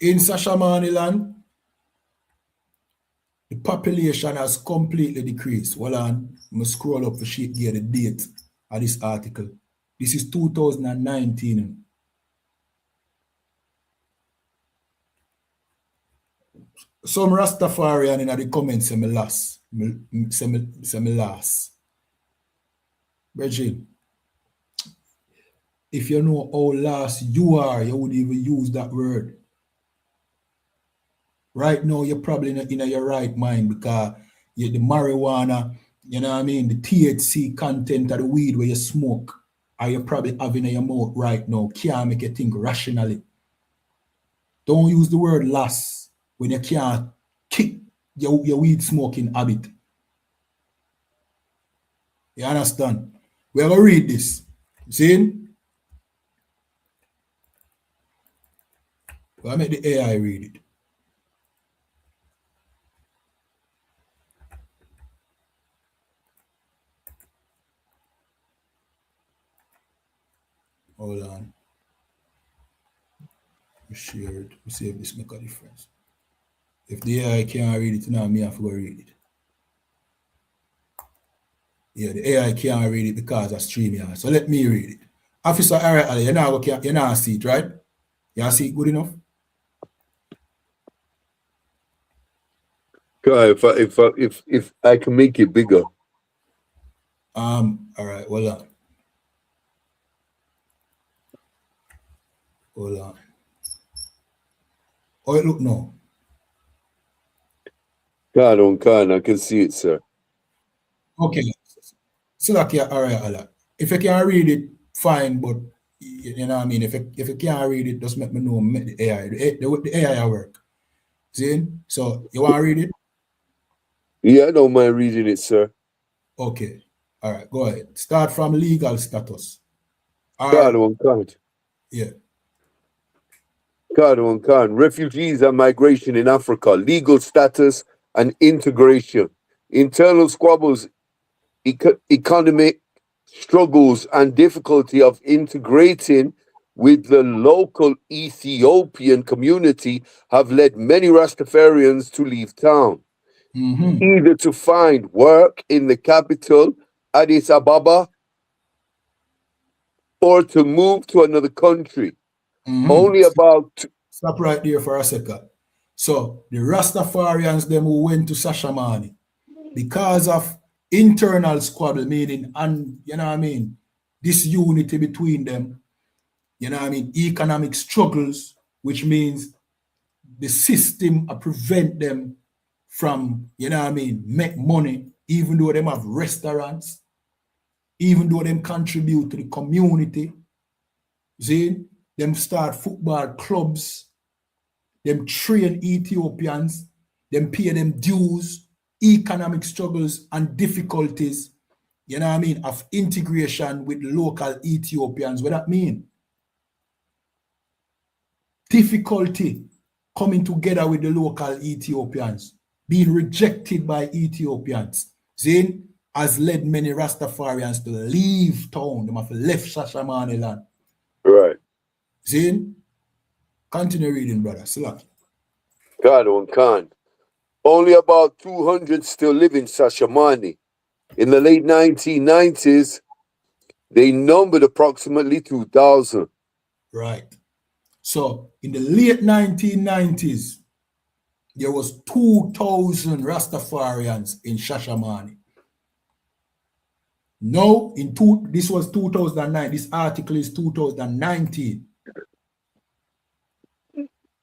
In Shashamaniland, the population has completely decreased. Well, I'm going to scroll up to get the date of this article. This is 2019. Some Rastafarian in the comments say me last. Say me last. Bridget, if you know how last you are, you wouldn't even use that word. Right now, you're probably not in your right mind because the marijuana, you know what I mean, the THC content of the weed where you smoke, are you probably having in your mouth right now, can't make you think rationally. Don't use the word last when you can't kick your weed smoking habit. You understand? We're going to read this. See? We'll make the AI read it. Hold on. We share it. We see if this make a difference. If the AI can't read it now, me have to go read it. Yeah, the AI can't read it because of StreamYard. So let me read it. Officer Ira, you now see it, right? You see it good enough? If I can make it bigger. All right, hold on. Hold on. Oh, it look no. I can see it, sir. Okay. So like all right. If you can't read it, fine, but you know what I mean. If you can't read it, just make me know. Make the AI. The AI work. See? So you want to read it? Yeah, I don't mind reading it, sir. Okay. All right, go ahead. Start from legal status. Yeah. Refugees and migration in Africa, legal status and integration, internal squabbles, economic struggles and difficulty of integrating with the local Ethiopian community have led many Rastafarians to leave town, either to find work in the capital, Addis Ababa, or to move to another country. Only about... Stop right there for a second. So the Rastafarians, them who went to Shashamane, because of internal squabble, meaning, and you know what I mean, disunity between them, you know what I mean, economic struggles, which means the system prevent them from, you know what I mean, make money, even though them have restaurants, even though them contribute to the community. See, them start football clubs, them train Ethiopians, them pay them dues, economic struggles and difficulties, you know what I mean, of integration with local Ethiopians. What that mean? Difficulty coming together with the local Ethiopians, being rejected by Ethiopians. Zin has led many Rastafarians to leave town. They have left Shashamane land. Right. Zin, continue reading, brother. Slack. Khan. Only about 200 still live in Shashamane. In the late 1990s, they numbered approximately 2,000. Right. So in the late 1990s, there was 2,000 Rastafarians in Shashamane. Now, this was 2009. This article is 2019.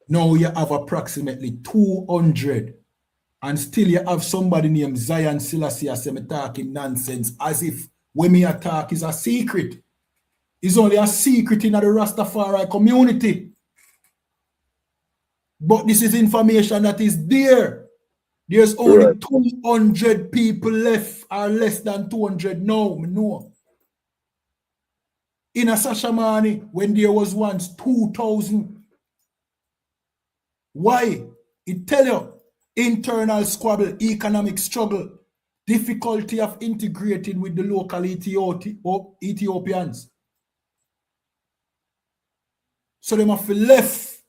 Now you have approximately 200. And still you have somebody named Zion Selassie talking nonsense as if when me attack is a secret. It's only a secret in the Rastafari community. But this is information that is there. There's only Right. 200 people left, or less than 200 now, me know. In a Sashamani, when there was once 2,000. Why? It tell you, internal squabble, economic struggle, difficulty of integrating with the local Ethiopians. So they have left.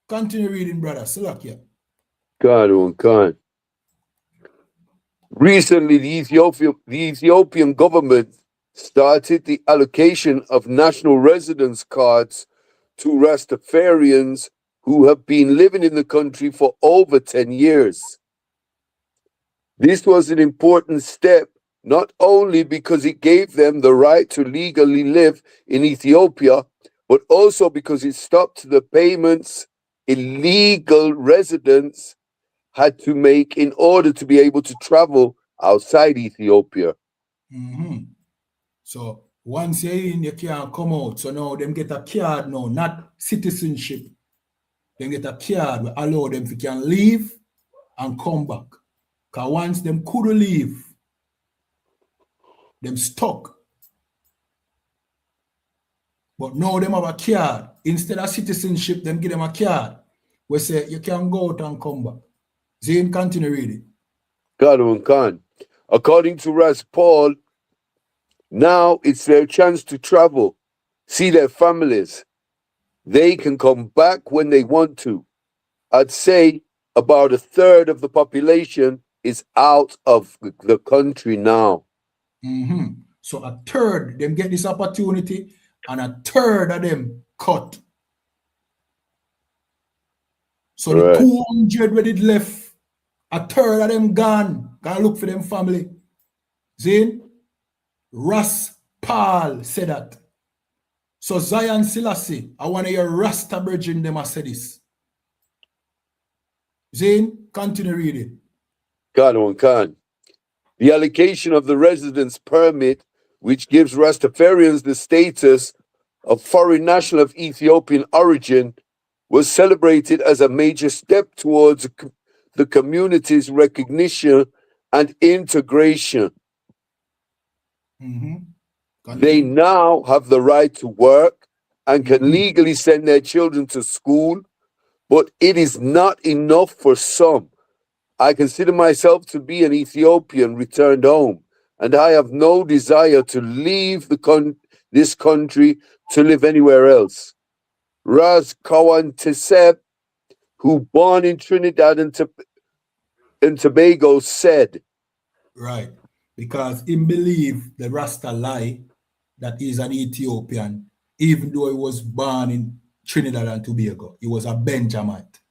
Continue reading, brother. Salakia. God. Recently, the Ethiopian government started the allocation of national residence cards to Rastafarians who have been living in the country for over 10 years. This was an important step, not only because it gave them the right to legally live in Ethiopia, but also because it stopped the payments illegal residents had to make in order to be able to travel outside Ethiopia. So once you're in, you can't come out. So now them get a card now, not citizenship. Them get a card will allow them to can leave and come back. Because once them couldn't leave, them stuck. But now them have a card. Instead of citizenship, them give them a card. We say you can go out and come back. Zayn, continue reading. Khan. According to Ras Paul, now it's their chance to travel, see their families. They can come back when they want to. I'd say about a third of the population is out of the country now. So a third them get this opportunity, and a third of them cut. So the 200 where it left, a third of them gone. Gotta look for them family. Zayn, Ras Paul said that. So Zion Selassie, I want to hear Rasta Bridging them I say this. Zayn, continue reading. Khan. The allocation of the residence permit, which gives Rastafarians the status of foreign national of Ethiopian origin, was celebrated as a major step towards the community's recognition and integration. They now have the right to work and can legally send their children to school, but it is not enough for some. I consider myself to be an Ethiopian returned home, and I have no desire to leave this country to live anywhere else. Ras Kawan Teseb, who born in Trinidad and Tobago, said, right, because he believed the Rasta lie that he's an Ethiopian, even though he was born in Trinidad and Tobago. He was a Benjamite.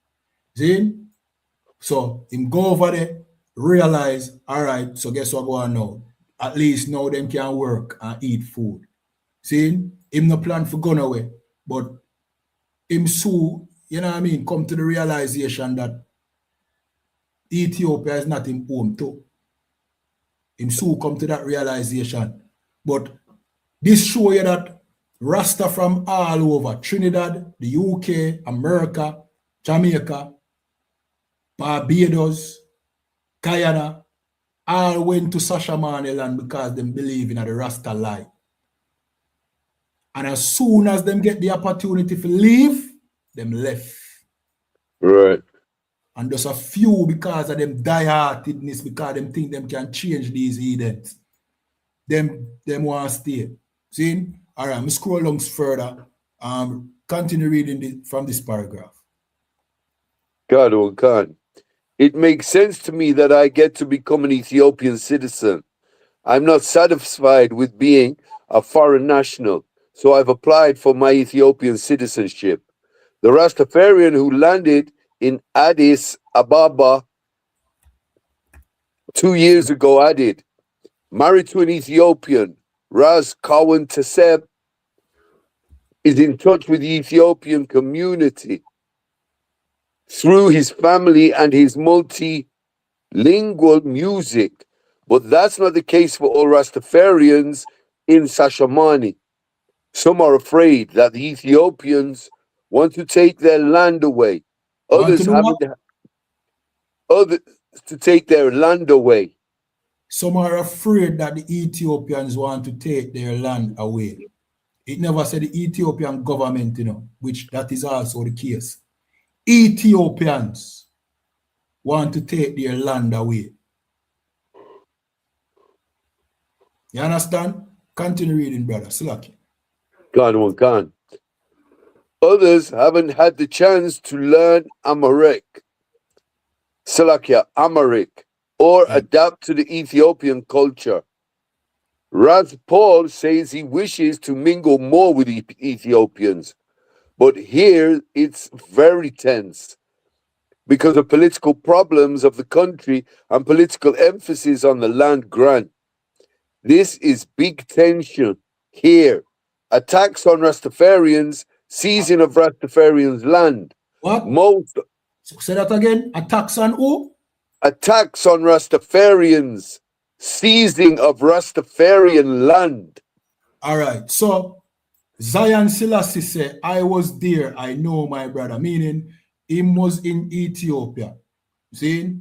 See? So him go over there, realize, all right, so guess what going on now? At least now them can work and eat food. See? Him no plan for going away, but him soon, you know what I mean, come to the realization that Ethiopia is not him home too. Him soon come to that realization. But this show you that Rasta from all over, Trinidad, the UK, America, Jamaica, Barbados, Guyana, all went to Sashamane land because them believe in the Rasta lie. And as soon as them get the opportunity to leave, them left. Right. And just a few because of them die-heartedness, because them think them can change these heathens. Them want to stay. See? All right, I'm scroll along further. Continue reading from this paragraph. Khan. It makes sense to me that I get to become an Ethiopian citizen. I'm not satisfied with being a foreign national, so I've applied for my Ethiopian citizenship. The Rastafarian who landed in Addis Ababa 2 years ago added, married to an Ethiopian, Ras Kawan Teseb is in touch with the Ethiopian community through his family and his multilingual music. But that's not the case for all Rastafarians in Sashamani. Some are afraid that the Ethiopians want to take their land away. Others others to take their land away. Some are afraid that the Ethiopians want to take their land away. It never said the Ethiopian government, you know, which that is also the case. Ethiopians want to take their land away. You understand? Continue reading, brother. Slaki. Gone. Others haven't had the chance to learn Amharic, or adapt to the Ethiopian culture. Raz Paul says he wishes to mingle more with Ethiopians, but here it's very tense because of political problems of the country and political emphasis on the land grant. This is big tension here. Attacks on Rastafarians, seizing of Rastafarians' land. What? Say that again. Attacks on who? Attacks on Rastafarians, seizing of Rastafarian land. All right. So Zion Selassie said, I was there. I know my brother. Meaning he was in Ethiopia. See?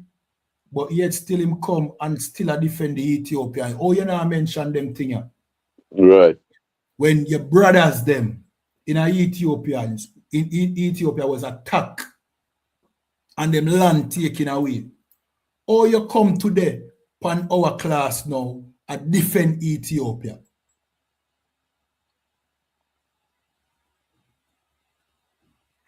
But yet still him come and still defend the Ethiopian. Oh, you know I mentioned them thing. Right. When your brothers them in Ethiopia was attacked and them land taken away. Or you come today pan our class now and defend Ethiopia.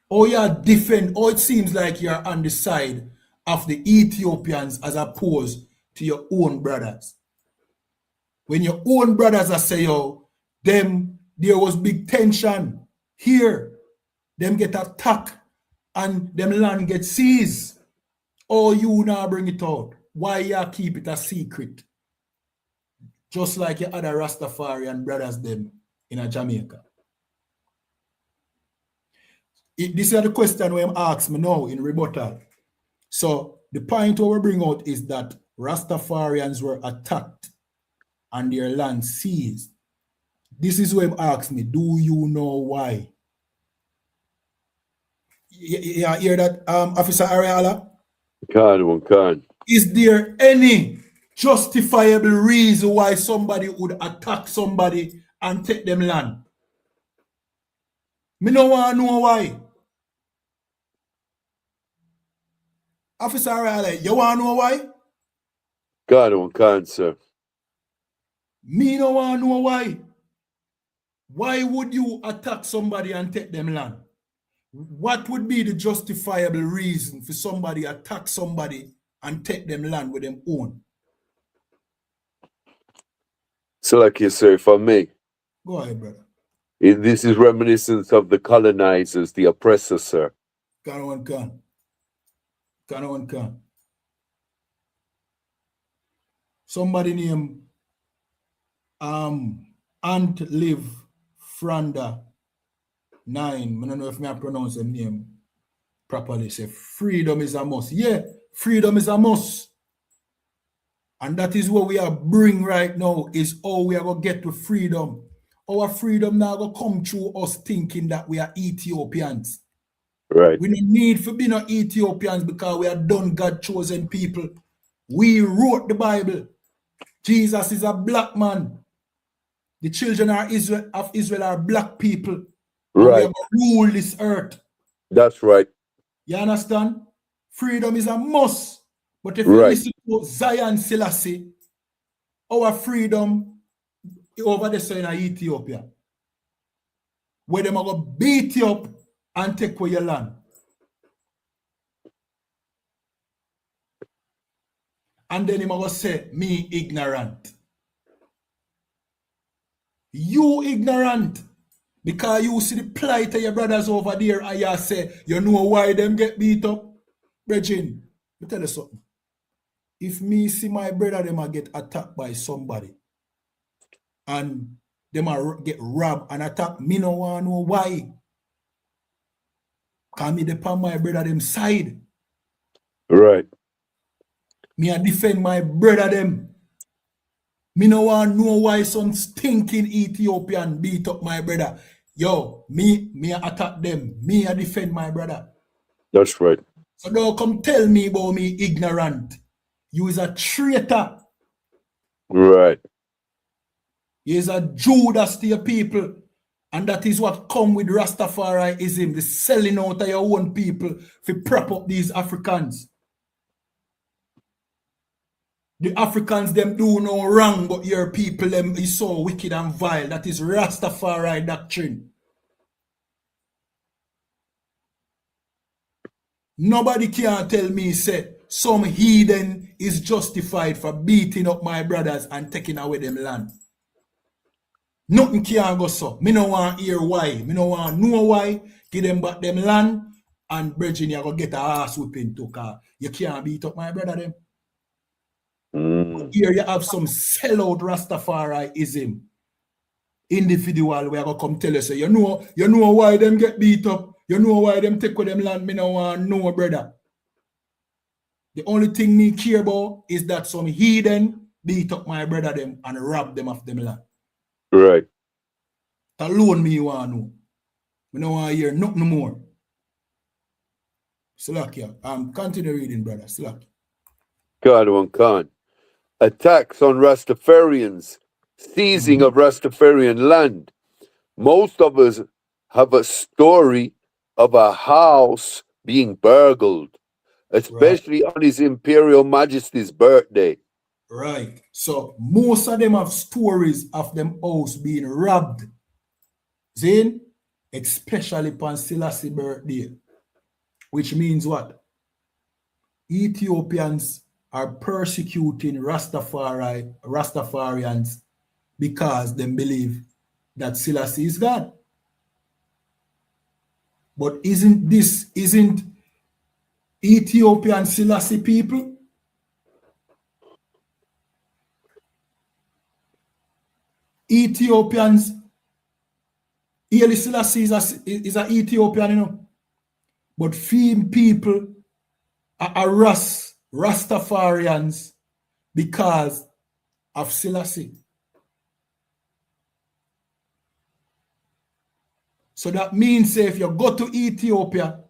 Or you defend, or it seems like you're on the side of the Ethiopians as opposed to your own brothers. When your own brothers are say, yo, them, there was big tension here. Them get attacked and them land get seized. Or you now bring it out. Why you keep it a secret? Just like your other Rastafarian brothers them in Jamaica. This is the question when asked me now in rebuttal. So the point we bring out is that Rastafarians were attacked and their land seized. This is what he asked me, do you know why? You hear that, Officer Ariala? Can. Is there any justifiable reason why somebody would attack somebody and take them land? Me no want to know why. Officer Ariala, you want to know why? Can, sir. Me no want to know why. Why would you attack somebody and take them land? What would be the justifiable reason for somebody attack somebody and take them land with them own? So like you say, for me. Go ahead, brother. This is reminiscence of the colonizers, the oppressors, sir. Can. Somebody named Ant Live Franda 9. I don't know if I pronounce the name properly. Say freedom is a must. Yeah, freedom is a must. And that is what we are bring right now, is how we are going to get to freedom. Our freedom now going to come through us thinking that we are Ethiopians. Right. We don't need to be no Ethiopians because we are done God chosen people. We wrote the Bible. Jesus is a black man. The children of Israel are black people. Right. We rule this earth. That's right. You understand? Freedom is a must. But if you listen to Zion Selassie, our freedom over there in Ethiopia, where them are going to beat you up and take away your land. And then him going to say, me ignorant. You ignorant. Because you see the plight of your brothers over there and you say, you know why them get beat up? Brethren, let me tell you something. If me see my brother, them get attacked by somebody and them get robbed and attacked, me no want to know why. Because me depend my brother them side. Right. Me a defend my brother them. Me no want to know why some stinking Ethiopian beat up my brother. Yo, me attack them. Me a defend my brother. That's right. So don't come tell me about me ignorant. You is a traitor. Right. You is a Judas to your people. And that is what come with Rastafarianism, the selling out of your own people to prop up these Africans. The Africans, them do no wrong, but your people, them is so wicked and vile. That is Rastafari doctrine. Nobody can tell me, say, some heathen is justified for beating up my brothers and taking away them land. Nothing can go so. Me no want hear why. Me no want know why. Give them back them land and brethren, you go get a ass whipping too, car. You can't beat up my brother them. Here you have some sellout Rastafariism individual where I go come tell you, say, you know why them get beat up. You know why them take with them land. Me no want know, brother. The only thing me care about is that some heathen beat up my brother them and rob them of them land. Right. Alone me want to know. Me no want hear nothing more. Slakia. Continue reading, brother. Slakia. God one can. Attacks on Rastafarians, seizing of Rastafarian land. Most of us have a story of a house being burgled, especially on His Imperial Majesty's birthday. Right. So most of them have stories of them house being robbed. Zin, especially upon Selassie birthday. Which means what? Ethiopians are persecuting Rastafarians because they believe that Selassie is God. But isn't Ethiopian Selassie people? Ethiopians, Haile Selassie is an Ethiopian, you know. But FIRME people are Rastafarians because of Selassie. So that means if you go to Ethiopia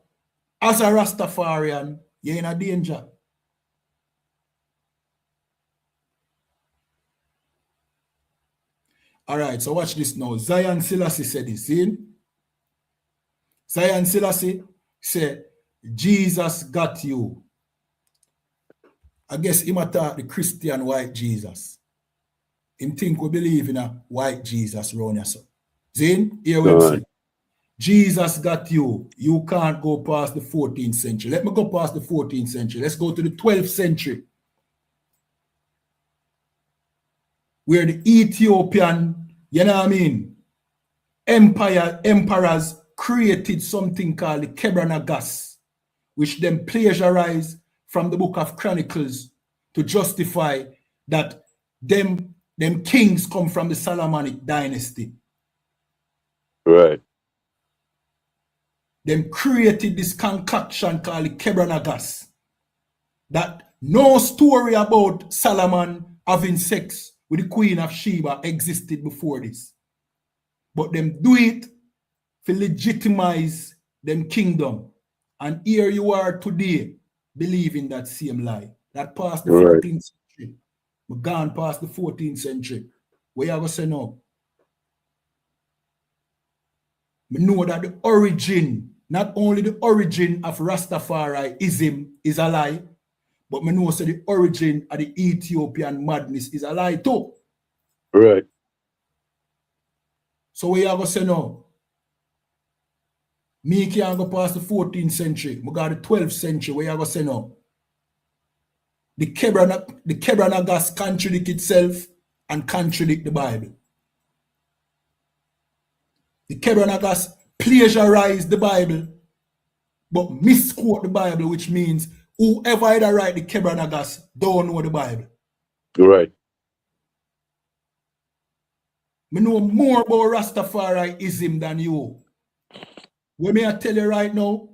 as a Rastafarian, you're in a danger. All right, so watch this now. Zion Selassie said this. See? Zion Selassie said, Jesus got you. I guess him attack the Christian white Jesus. Him think we believe in a white Jesus around here. So. Zin, here we say, Jesus got you. You can't go past the 14th century. Let me go past the 14th century. Let's go to the 12th century. Where the Ethiopian, you know what I mean, emperors created something called the Kebranagas, which then plagiarized from the book of Chronicles to justify that them kings come from the Solomonic dynasty. Right. Them created this concoction called the Kebranagas, that no story about Solomon having sex with the Queen of Sheba existed before this. But them do it to legitimize them kingdom. And here you are today believing that same lie. That past the 14th century. We're gone past the 14th century. What you going to say now? We know that the origin, not only the origin of Rastafariism is a lie, but we know also the origin of the Ethiopian madness is a lie too. Right. So what you going to say now? Me can't go past the 14th century. We got the 12th century. What you going to say now? The Kebranagas contradict itself and contradict the Bible. The Kebranagas plagiarize the Bible, but misquote the Bible, which means whoever either write the Kebranagas don't know the Bible. Right. Me know more about Rastafariism than you. When me I tell you right now,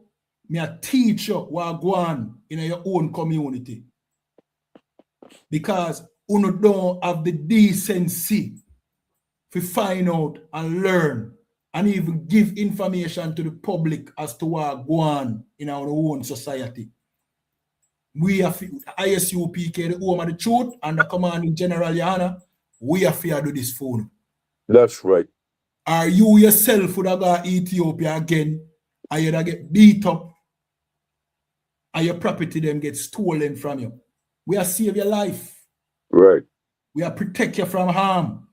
me I teach you what go on in your own community. Because you don't have the decency to find out and learn and even give information to the public as to what go on in our own society. We are ISUPK, the home of the truth, and the commanding general YAHANNA, we are fear do this phone. That's right. Are you yourself would have got Ethiopia again, and you'd get beat up, and your property then get stolen from you? We are save your life. Right. We are protect you from harm.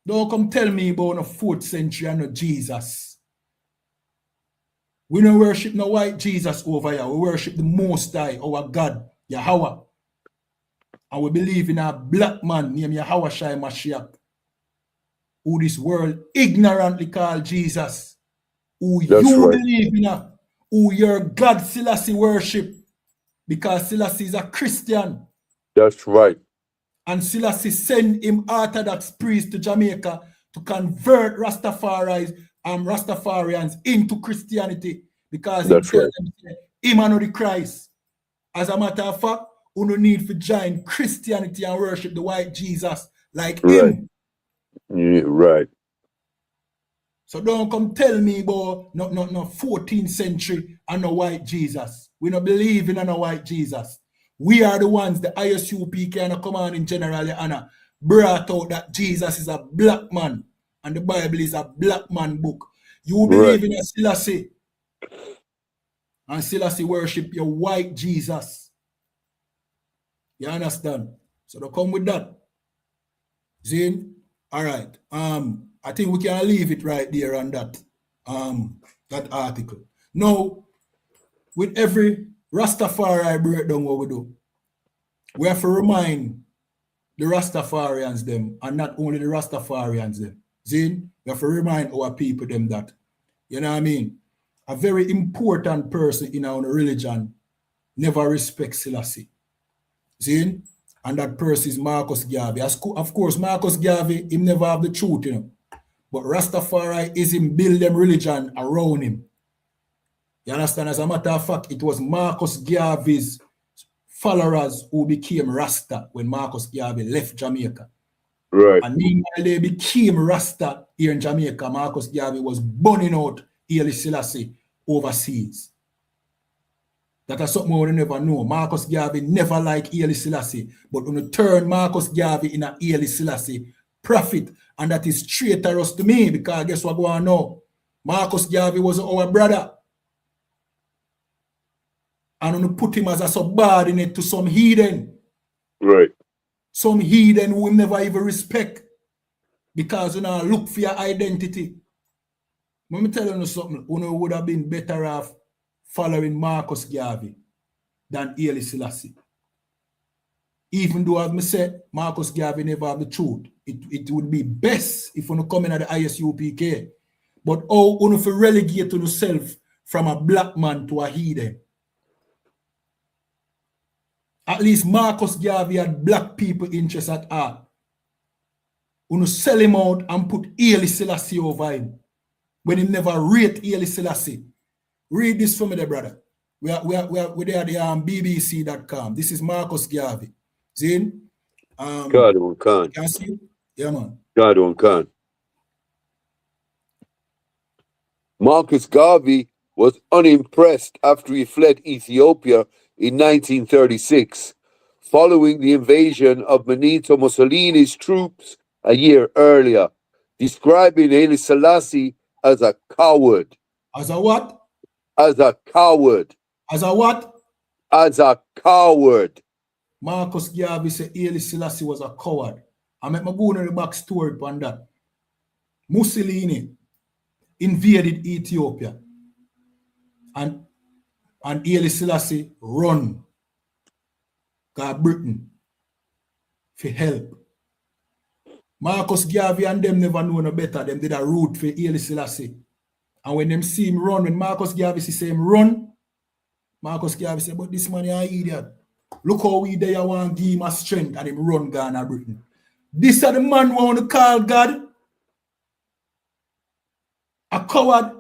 Don't come tell me about no 4th century and no Jesus. We don't worship no white Jesus over here. We worship the Most High, our God, Yahweh. And we believe in a black man named Yahweh Shai Mashiach, who this world ignorantly called Jesus, who That's you right. believe in, who your God Selassie worship, because Selassie is a Christian. That's right. And Selassie sent him Orthodox priests to Jamaica to convert Rastafarians into Christianity, because he tell them him and not the Christ. As a matter of fact, you no need to join Christianity and worship the white Jesus like him. Yeah, right. So don't come tell me about no 14th century and no white Jesus. We don't believe in no white Jesus. We are the ones, the ISUPK and the commanding general YAHANNA, brought out that Jesus is a black man and the Bible is a black man book. You believe in a Selassie, and Selassie worship your white Jesus. You understand? So they come with that. Zin? All right. I think we can leave it right there on that that article. Now, with every Rastafari breakdown what we do, we have to remind the Rastafarians them, and not only the Rastafarians them. Zin? We have to remind our people them that. You know what I mean? A very important person in our religion never respects Selassie. See? And that person is Marcus Garvey. Of course, Marcus Garvey, him never have the truth, you know. But Rastafari is him build them religion around him. You understand? As a matter of fact, it was Marcus Garvey's followers who became Rasta when Marcus Garvey left Jamaica. Right. And meanwhile, they became Rasta here in Jamaica. Marcus Garvey was burning out Haile Selassie overseas. That is something we never know. Marcus Garvey never liked Haile Selassie, but when you turn Marcus Garvey in a Haile Selassie prophet, and that is traitorous to me, because guess what going on now? Marcus Garvey was our brother. And when you put him as a subordinate to some heathen. Right. Some heathen who will never even respect, because you know, look for your identity. Let me tell you something, you would have been better off following Marcus Garvey than Haile Selassie. Even though, as I said, Marcus Garvey never have the truth. It would be best if you come in at the ISUPK. But how you to relegate yourself from a black man to a heathen? At least Marcus Garvey had black people interest at heart. You sell him out and put Haile Selassie over him, when he never rate Haile Selassie. Read this for me, there, brother. We are there at the BBC.com. This is Marcus Garvey. See? God on can. Can you see it? Yeah, man. God on can. Marcus Garvey was unimpressed after he fled Ethiopia in 1936, following the invasion of Benito Mussolini's troops a year earlier, describing Haile Selassie as a coward. As a what? As a coward. As a what? As a coward. Marcus Garvey said Haile Selassie was a coward. I make my go on the back story on that. Mussolini invaded Ethiopia, and Haile Selassie run to Britain for help. Marcus Garvey and them never know no better. Them did a route for Haile Selassie. And when them see him run, when Marcus Garvey see him run, Marcus Garvey said, but this man is an idiot. Look how we there want to give him a strength, and him run Ghana Britain. This is the man who want to call God a coward.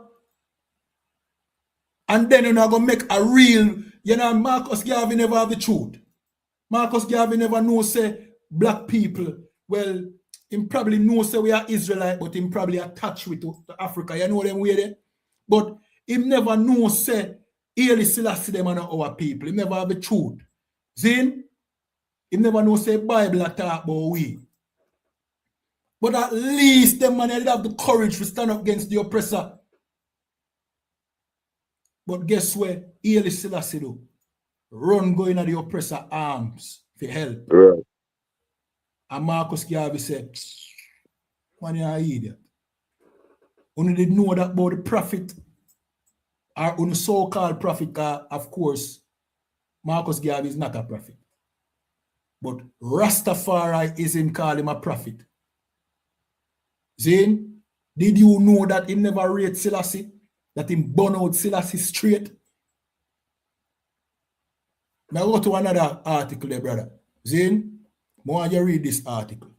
And then you're not going to make a real, you know, Marcus Garvey never have the truth. Marcus Garvey never know, say, black people, well, him probably know, say, we are Israelite, but him probably attached with Africa. You know them way there? But him never know, say, Haile Selassie them are not our people. He never have the truth. Zin, he never know say Bible a talk about we. But at least them man have the courage to stand up against the oppressor. But guess where? Haile Selassie do. Run going at the oppressor arms for help. Right. And Marcus Garvey said, man, you're an idiot. Only did know that about the prophet, or on the so-called prophet, of course, Marcus Garvey is not a prophet. But Rastafariism call him a prophet. Zane, did you know that he never rate Selassie? That him burn out Selassie straight? Now go to another article there, brother. Zane, I want you to read this article.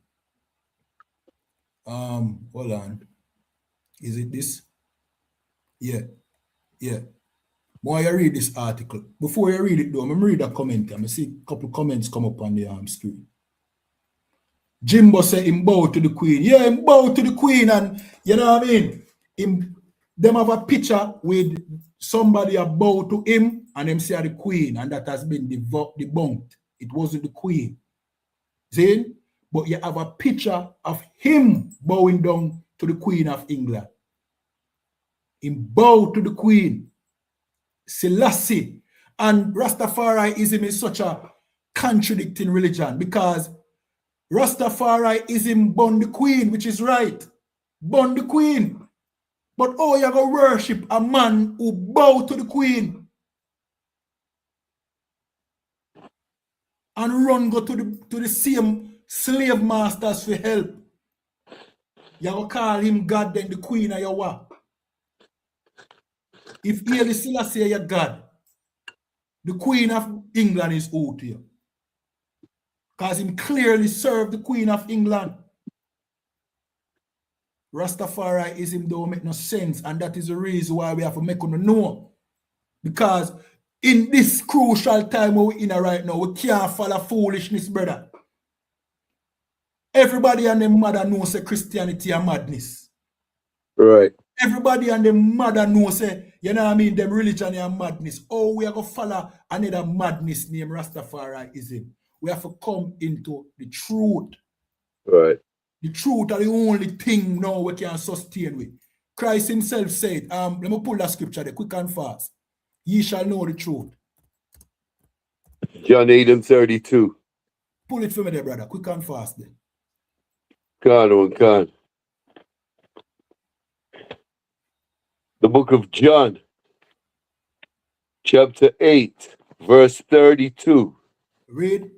Hold on. Is it this? Yeah. I want you to read this article. Before you read it though, I'm going to read a comment. I'm going to see a couple of comments come up on the screen. Jimbo said him bow to the queen. Yeah, him bow to the queen, and you know what I mean? Them have a picture with somebody a bow to him and them say the queen, and that has been debunked. It wasn't the queen. See? But you have a picture of him bowing down to the Queen of England. Him bow to the Queen. Selassie. And Rastafariism is such a contradicting religion because Rastafariism born the Queen, which is right. Born the Queen. But oh, you're going to worship a man who bow to the Queen and run go to the same slave masters for help. You going to call him God, then the Queen are your what? If Haile Selassie your God, the Queen of England is who to you? Because him clearly served the Queen of England. Rastafariism don't make no sense, and that is the reason why we have to make them know. Because in this crucial time where we're in right now, we can't follow foolishness, brother. Everybody and their mother knows that Christianity is madness. Right. Everybody and their mother knows that, you know what I mean, them religion is madness. Oh, we are going to follow another madness named Rastafariism. We have to come into the truth. Right. The truth are the only thing now we can sustain with. Christ himself said, let me pull that scripture there, quick and fast. Ye shall know the truth. John 8:32. Pull it for me there, brother, quick and fast then. God. The book of John, chapter 8, verse 32. Read.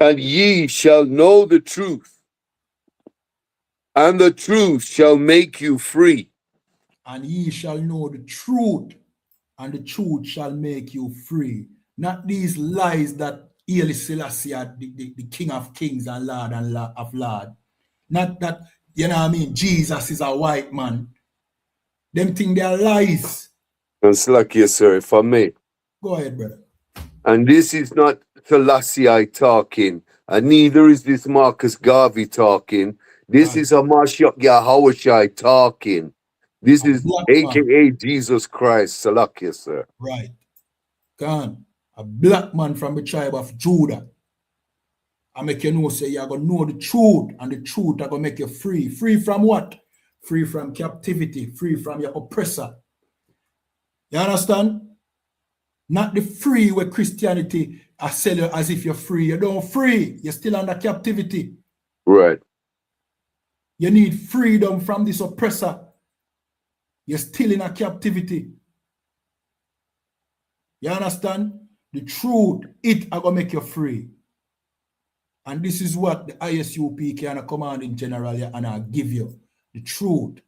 And ye shall know the truth, and the truth shall make you free. And ye shall know the truth, and the truth shall make you free. Not these lies that Haile Selassie, the King of Kings and Lord of Lords. Not that, you know what I mean, Jesus is a white man. Them think they are lies. And slack you, sir, if I may. Go ahead, brother. And this is not Selassie talking, and neither is this Marcus Garvey talking. This is a Mashiach Yahawashai talking. This is AKA Jesus Christ, Salakia, sir. Right. Gone. A black man from the tribe of Judah. I make you know, say you're going to know the truth, and the truth are going to make you free. Free from what? Free from captivity, free from your oppressor. You understand? Not the free where Christianity I sell you as if you're free. You don't free. You're still under captivity. Right. You need freedom from this oppressor. You're still in a captivity. You understand? The truth, it are going to make you free. And this is what the ISUPK and the command in general and I give you. The truth.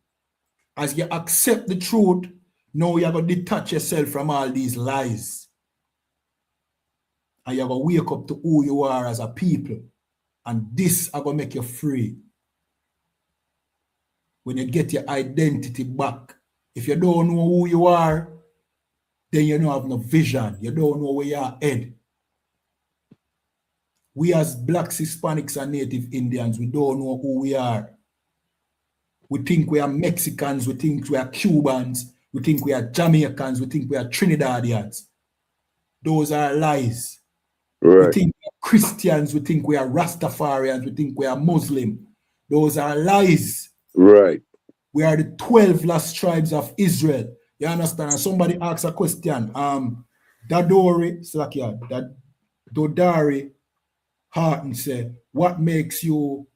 As you accept the truth, now you're going to detach yourself from all these lies. And you're going to wake up to who you are as a people. And this are going to make you free. When you get your identity back, if you don't know who you are, then you don't have no vision. You don't know where you're headed. We as blacks, Hispanics, and Native Indians, we don't know who we are. We think we are Mexicans, we think we are Cubans, we think we are Jamaicans, we think we are Trinidadians. Those are lies. We Right. think we are Christians, we think we are Rastafarians, we think we are Muslim. Those are lies. Right. We are the 12 lost tribes of Israel. You understand? And somebody asks a question. Dodari Harton said, what makes you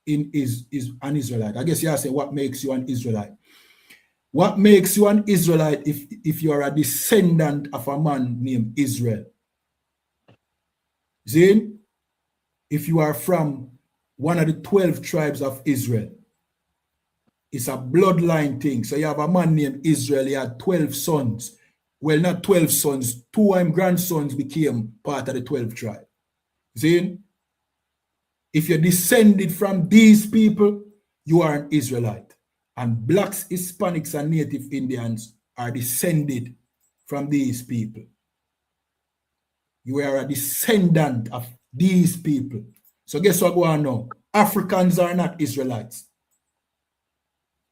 an Israelite? I guess you say, what makes you an Israelite? What makes you an Israelite if you are a descendant of a man named Israel? Zane, if you are from one of the 12 tribes of Israel, it's a bloodline thing. So you have a man named Israel, he had 12 sons. Well, not 12 sons, 2 of his grandsons became part of the 12 tribe. Zane, if you're descended from these people, you are an Israelite. And blacks, Hispanics, and Native Indians are descended from these people. You are a descendant of these people. So guess what going on now? Africans are not Israelites.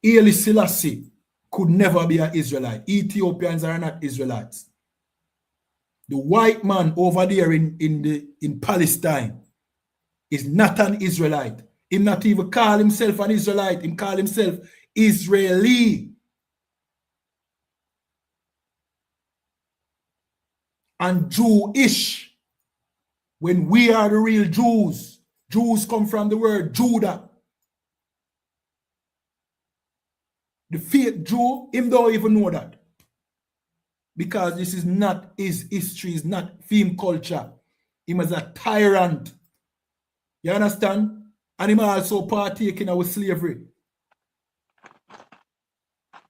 Haile Selassie could never be an Israelite. Ethiopians are not Israelites. The white man over there in Palestine is not an Israelite. He not even call himself an Israelite. He call himself Israeli. And Jewish. When we are the real Jews. Jews come from the word Judah. The fake Jew, him don't even know that. Because this is not his history, is not film culture. Him as a tyrant. You understand? And him also partaking in our slavery.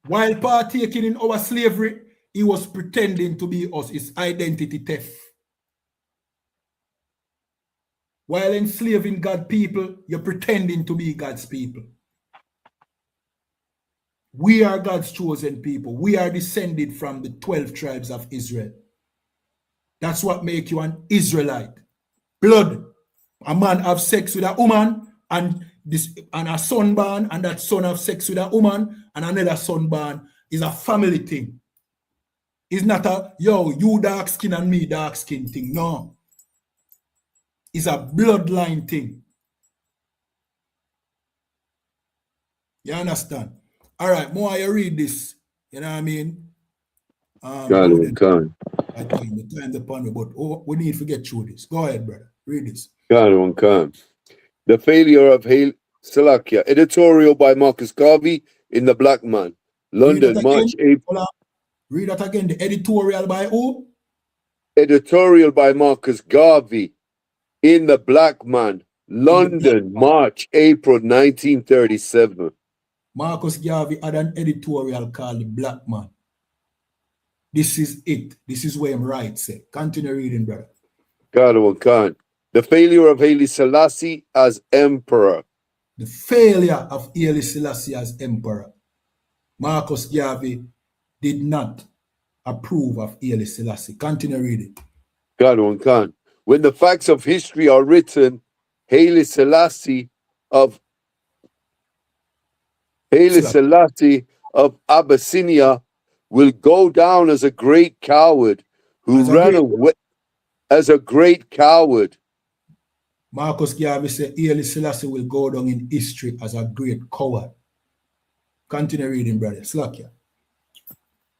While partaking in our slavery, he was pretending to be us. It's identity theft. While enslaving God's people, you're pretending to be God's people. We are God's chosen people. We are descended from the 12 tribes of Israel. That's what makes you an Israelite. Blood. A man have sex with a woman and a son born, and that son have sex with a woman and another son born is a family thing. It's not a, yo, you dark skin and me dark skin thing. No. It's a bloodline thing. You understand? All right, more I read this. You know what I mean? God, the time upon me, but we need to get through this. Go ahead, brother. Read this. God, The Failure of Haile Selassie. Editorial by Marcus Garvey in The Black Man. London, March 8th. Read that again. The editorial by who? Editorial by Marcus Garvey in The Black Man. London, March, April 1937. Marcus Garvey had an editorial called The Black Man. This is it. This is where I'm right. Say. Continue reading, brother. God, The Failure of Haile Selassie as Emperor. The failure of Haile Selassie as Emperor. Marcus Garvey did not approve of Haile Selassie. Continue reading. God, when the facts of history are written, Haile Selassie of Abyssinia will go down as a great coward who ran away as a great coward. Marcus Garvey said Haile Selassie will go down in history as a great coward. Continue reading, brother. Slakia.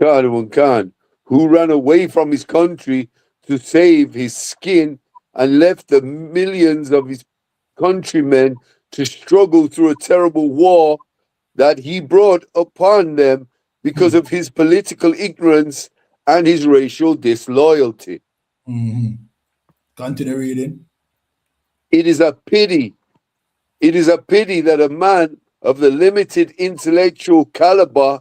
God, who ran away from his country to save his skin and left the millions of his countrymen to struggle through a terrible war that he brought upon them because of his political ignorance and his racial disloyalty. Continue reading. It is a pity that a man of the limited intellectual caliber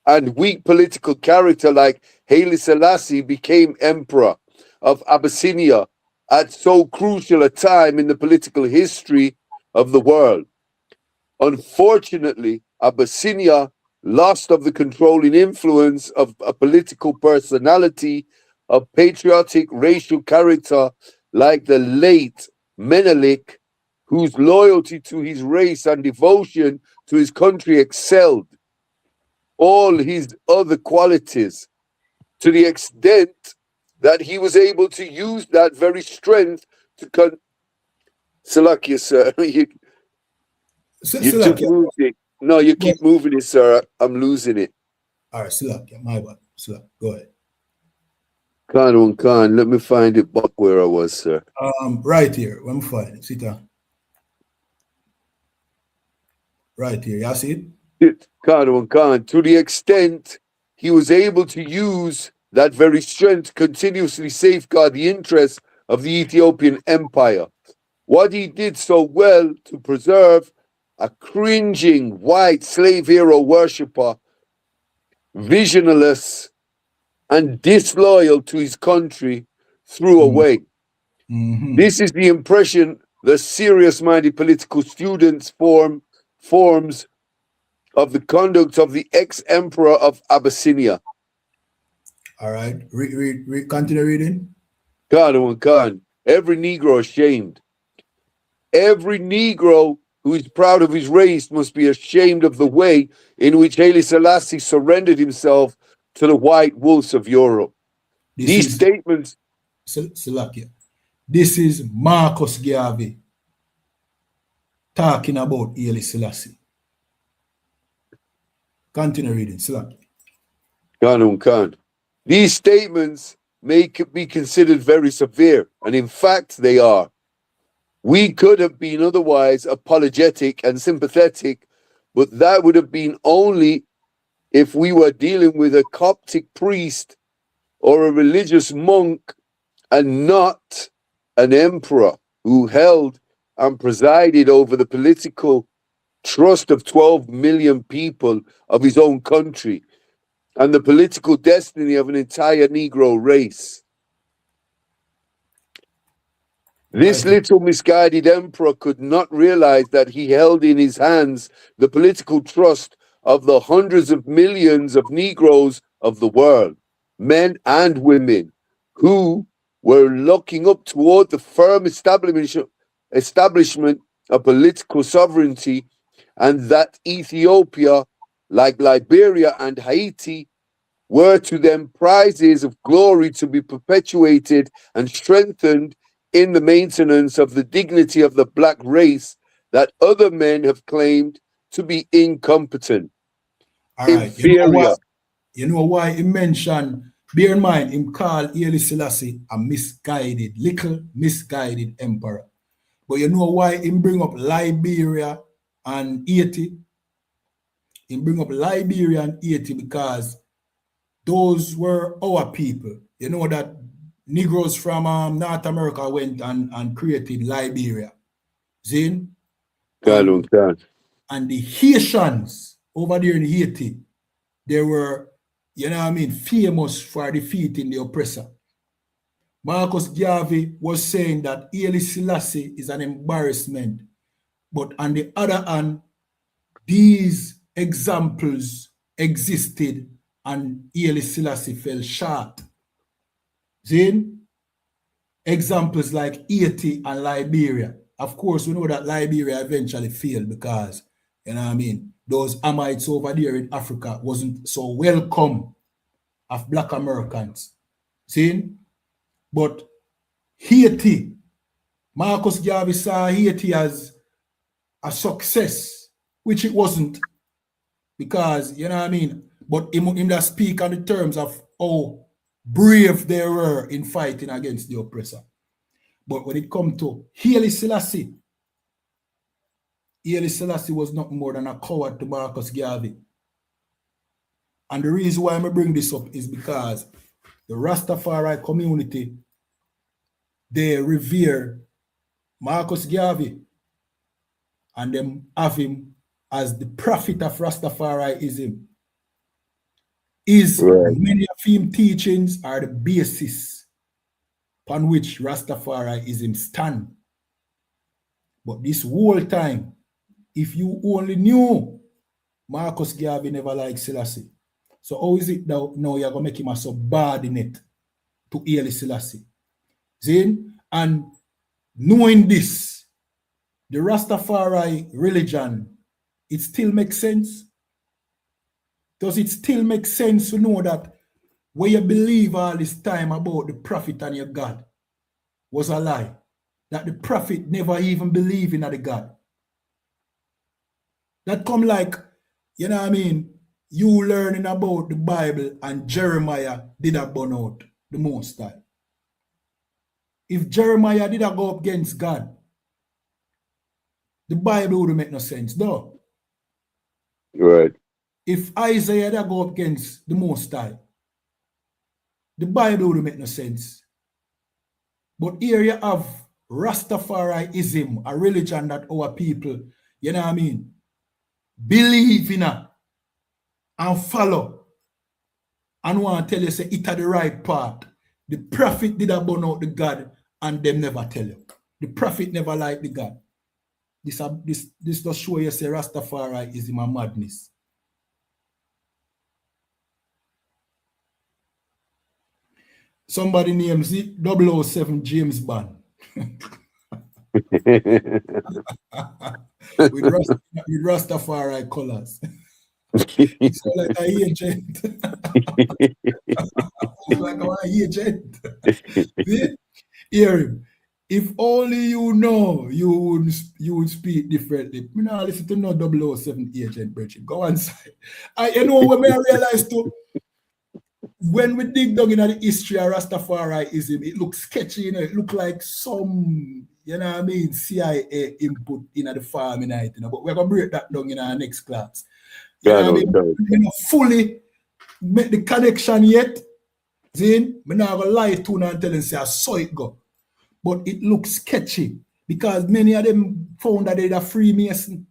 and weak political character like Haile Selassie became emperor of Abyssinia at so crucial a time in the political history of the world. Unfortunately, Abyssinia lost of the controlling influence of a political personality of patriotic racial character like the late Menelik, whose loyalty to his race and devotion to his country excelled all his other qualities to the extent that he was able to use that very strength to Salakia, sir. You just moved it. No, you keep moving it, sir. I'm losing it. All right, Salakia, my bad. Salakia, go ahead. Khan, let me find it back where I was, sir. Right here. Let me find it. Sit down. Right here. You see it? Khan, to the extent he was able to use that very strength to continuously safeguard the interests of the Ethiopian Empire. What he did so well to preserve a cringing white slave hero worshipper, visionless and disloyal to his country, threw away. This is the impression the serious-minded political students forms of the conduct of the ex-emperor of Abyssinia. All right, continue reading. Khan, every Negro ashamed. Every Negro who is proud of his race must be ashamed of the way in which Haile Selassie surrendered himself to the white wolves of Europe. These statements... Salakia. This is Marcus Garvey talking about Haile Selassie. Continue reading, Salakia. Khan. These statements may be considered very severe, and in fact they are. We could have been otherwise apologetic and sympathetic, but that would have been only if we were dealing with a Coptic priest or a religious monk and not an emperor who held and presided over the political trust of 12 million people of his own country and the political destiny of an entire Negro race. This little misguided emperor could not realize that he held in his hands the political trust of the hundreds of millions of Negroes of the world, men and women, who were looking up toward the firm establishment of political sovereignty, and that Ethiopia, like Liberia and Haiti, were to them prizes of glory to be perpetuated and strengthened in the maintenance of the dignity of the black race that other men have claimed to be incompetent, inferior. You know why he mentioned, bear in mind, him called Haile Selassie a little misguided emperor. But you know why he bring up Liberia and Haiti? He bring up Liberia and Haiti because those were our people. You know that Negroes from North America went and created Liberia. Zin? And the Haitians over there in Haiti, they were, you know what I mean, famous for defeating the oppressor. Marcus Garvey was saying that Haile Selassie is an embarrassment. But on the other hand, these examples existed and Haile Selassie fell short. Then, examples like Haiti and Liberia. Of course, we know that Liberia eventually failed because, you know what I mean, those Hamites over there in Africa wasn't so welcome of Black Americans. See? But Haiti, Marcus Garvey saw Haiti as a success, which it wasn't. Because, you know what I mean, but him that speak on the terms of how brave they were in fighting against the oppressor. But when it comes to Haile Selassie was not more than a coward to Marcus Garvey. And the reason why I bring this up is because the Rastafari community, they revere Marcus Garvey and them have him as the prophet of Rastafariism. Many of his teachings are the basis upon which Rastafariism stand. But this whole time, if you only knew, Marcus Garvey never liked Selassie. So how is it now you're going to make him a subordinate to Haile Selassie? Then, and knowing this, the Rastafari religion, it still makes sense? Does it still make sense to know that what you believe all this time about the prophet and your God was a lie. That the prophet never even believed in the God. That come like, you know what I mean, you learning about the Bible and Jeremiah did a burn out the Most High. If Jeremiah did a go up against God, the Bible wouldn't make no sense, though. Right. If Isaiah did go up against the Most High, the Bible wouldn't make no sense. But here you have Rastafariism, a religion that our people, you know what I mean, believe in and follow and want to tell you say it are the right part. The prophet did a burn out the God and them never tell you. The prophet never liked the God. This does show you say Rastafariism a madness. Somebody names it 007 James Bond. with Rastafari colors. It's like an agent. It's like an agent. Hear him. If only you know, you would speak differently. Me now listen to no 007 agent, Bridget. Go on side. You know what I realized too? When we dig down in the history of Rastafariism, it looks sketchy, you know, it looks like some, you know what I mean, CIA input in the farming night, you know, but we're going to break that down in our next class. You know what I mean? We don't fully make the connection yet. See, I'm not going to lie to you and tell you, say, I saw it go. But it looks sketchy because many of them found that they're Freemason.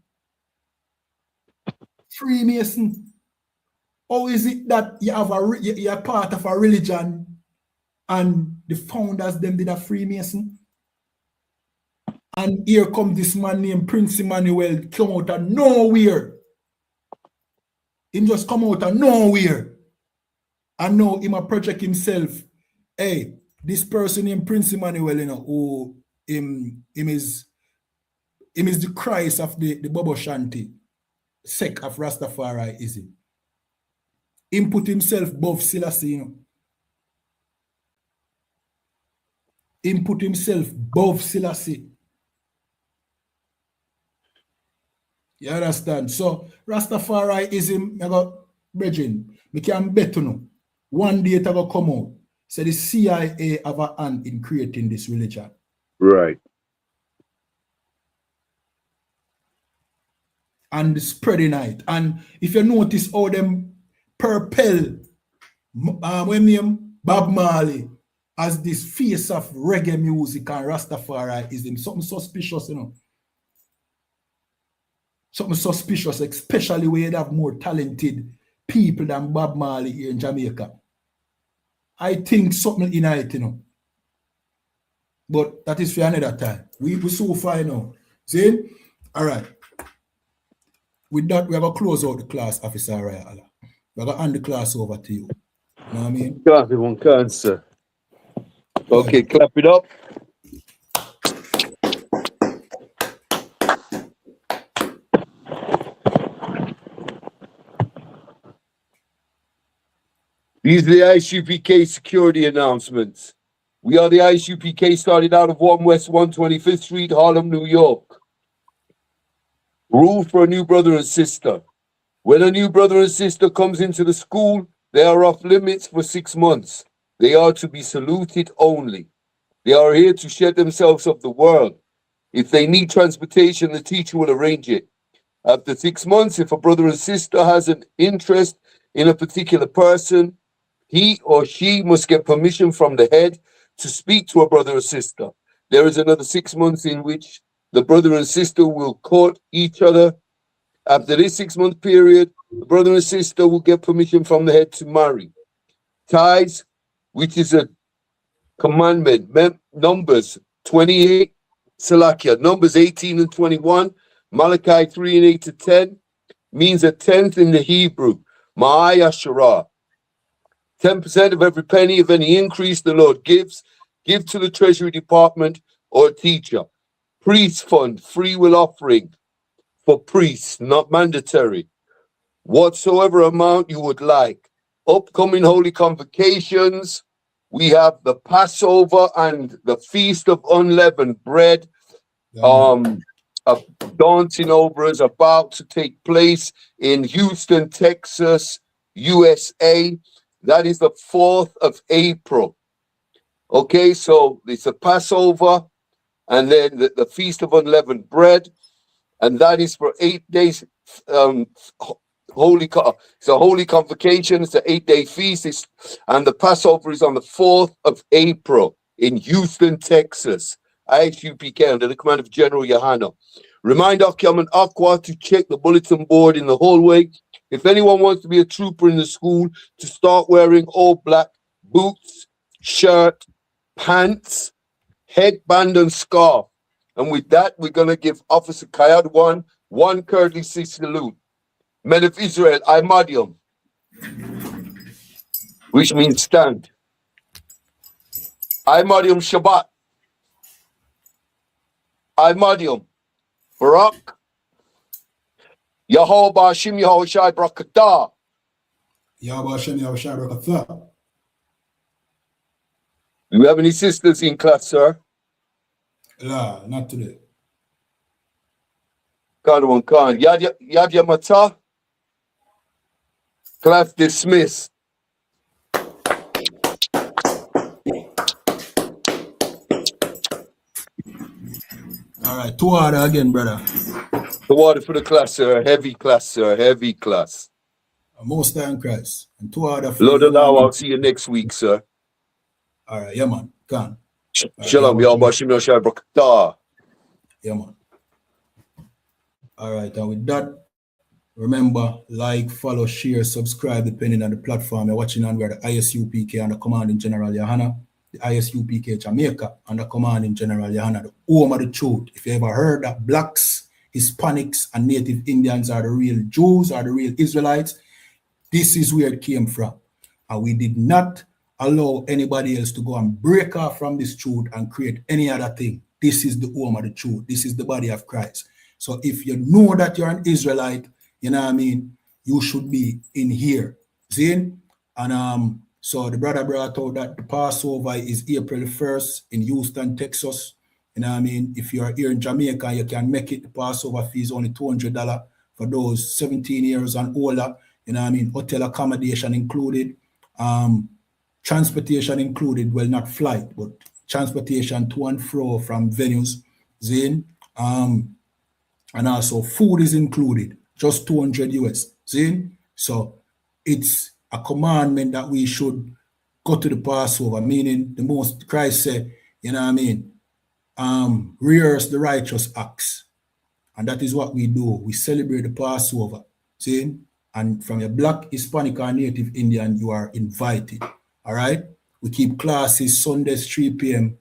Freemason. How is it that you're part of a religion and the founders them did a Freemason? And here comes this man named Prince Emmanuel come out of nowhere. He just come out of nowhere. And now he might project himself. Hey, this person named Prince Emmanuel, you know, who him is the Christ of the Bobo Shanti sect of Rastafariism. Him put himself above Selassie, you know. Him put himself above Selassie. You understand? So Rastafariism, I got brethren, we can bet you know, one day it will come out. So the CIA have a hand in creating this religion. Right. And spreading it. And if you notice how them purple when name Bob Marley as this face of reggae music and Rastafariism, something suspicious, you know. Something suspicious, especially where you have more talented people than Bob Marley here in Jamaica. I think something in it, you know. But that is for another time. We so far now. See? All right. With that, we have to close out the class, Officer Raya. We're going to hand the class over to you. You know what I mean? Everyone can, sir. Okay, clap it up. These are the ISUPK security announcements. We are the ISUPK, started out of 1 West 125th Street, Harlem, New York. Rule for a new brother and sister. When a new brother and sister comes into the school, they are off limits for 6 months. They are to be saluted only. They are here to shed themselves of the world. If they need transportation, the teacher will arrange it. After 6 months, if a brother and sister has an interest in a particular person, he or she must get permission from the head to speak to a brother or sister. There is another 6 months in which the brother and sister will court each other. After this 6 month period, the brother and sister will get permission from the head to marry. Tithes, which is a commandment, Numbers 28, Salakia, Numbers 18 and 21, Malachi 3 and 8 to 10, means a tenth in the Hebrew, Ma'ayasharah. 10% of every penny of any increase the Lord gives, give to the Treasury Department or teacher. Priest fund, free will offering for priests, not mandatory. Whatsoever amount you would like. upcoming holy convocations. We have the Passover and the Feast of Unleavened Bread. A dancing over is about to take place in Houston, Texas, USA. That is the 4th of April. Okay, so it's a Passover and then the Feast of Unleavened Bread, and that is for 8 days. It's a holy convocation. It's an 8-day feast, and the Passover is on the 4th of April in Houston, Texas. ISUPK under the command of General YAHANNA. Remind Akyam and Aqua to check the bulletin board in the hallway. If anyone wants to be a trooper in the school, to start wearing all black boots, shirt, pants, headband, and scarf. And with that, we're going to give Officer Kayad one courtesy salute. Men of Israel, I Madium, which means stand. I Madium Shabbat. I Madium Barak. Yahweh Bashim Yahweh Shai Brakatah. Yahweh Hashem, Yahweh Shai Brakatah. Do you have any sisters in class, sir? La, not today. Khan. Yad Mata. Class dismissed. All right, THAWADAH again, brother. THAWADAH for the class, sir. Heavy class, sir. Heavy class. Most High in Christ. And THAWADAH for Lord allow, I'll see you next week, sir. All right, yeah, man. Khan. Shalom. Yahweh Shim Yahweh Brakatah. Yeah, man. All right, and with that, remember, like, follow, share, subscribe, depending on the platform you're watching on. We're the ISUPK under Commanding General YAHANNA, the ISUPK Jamaica under Commanding General YAHANNA, the home of the truth. If you ever heard that blacks, Hispanics, and Native Indians are the real Jews, are the real Israelites, this is where it came from. And we did not allow anybody else to go and break off from this truth and create any other thing. This is the home of the truth. This is the body of Christ. So if you know that you're an Israelite, you know what I mean, you should be in here. See? And so the brother brought out that the Passover is April 1st in Houston, Texas. You know what I mean? If you're here in Jamaica, you can make it. The Passover fee is only $200 for those 17 years and older. You know what I mean? Hotel accommodation included. Transportation included. Well, not flight, but transportation to and fro from venues. See? And also food is included, just 200 US. See? So it's a commandment that we should go to the Passover, meaning the most Christ said, you know what I mean, rehearse the righteous acts. And that is what we do. We celebrate the Passover. See? And from your black, Hispanic, or Native Indian, you are invited. All right? We keep classes Sundays 3 p.m.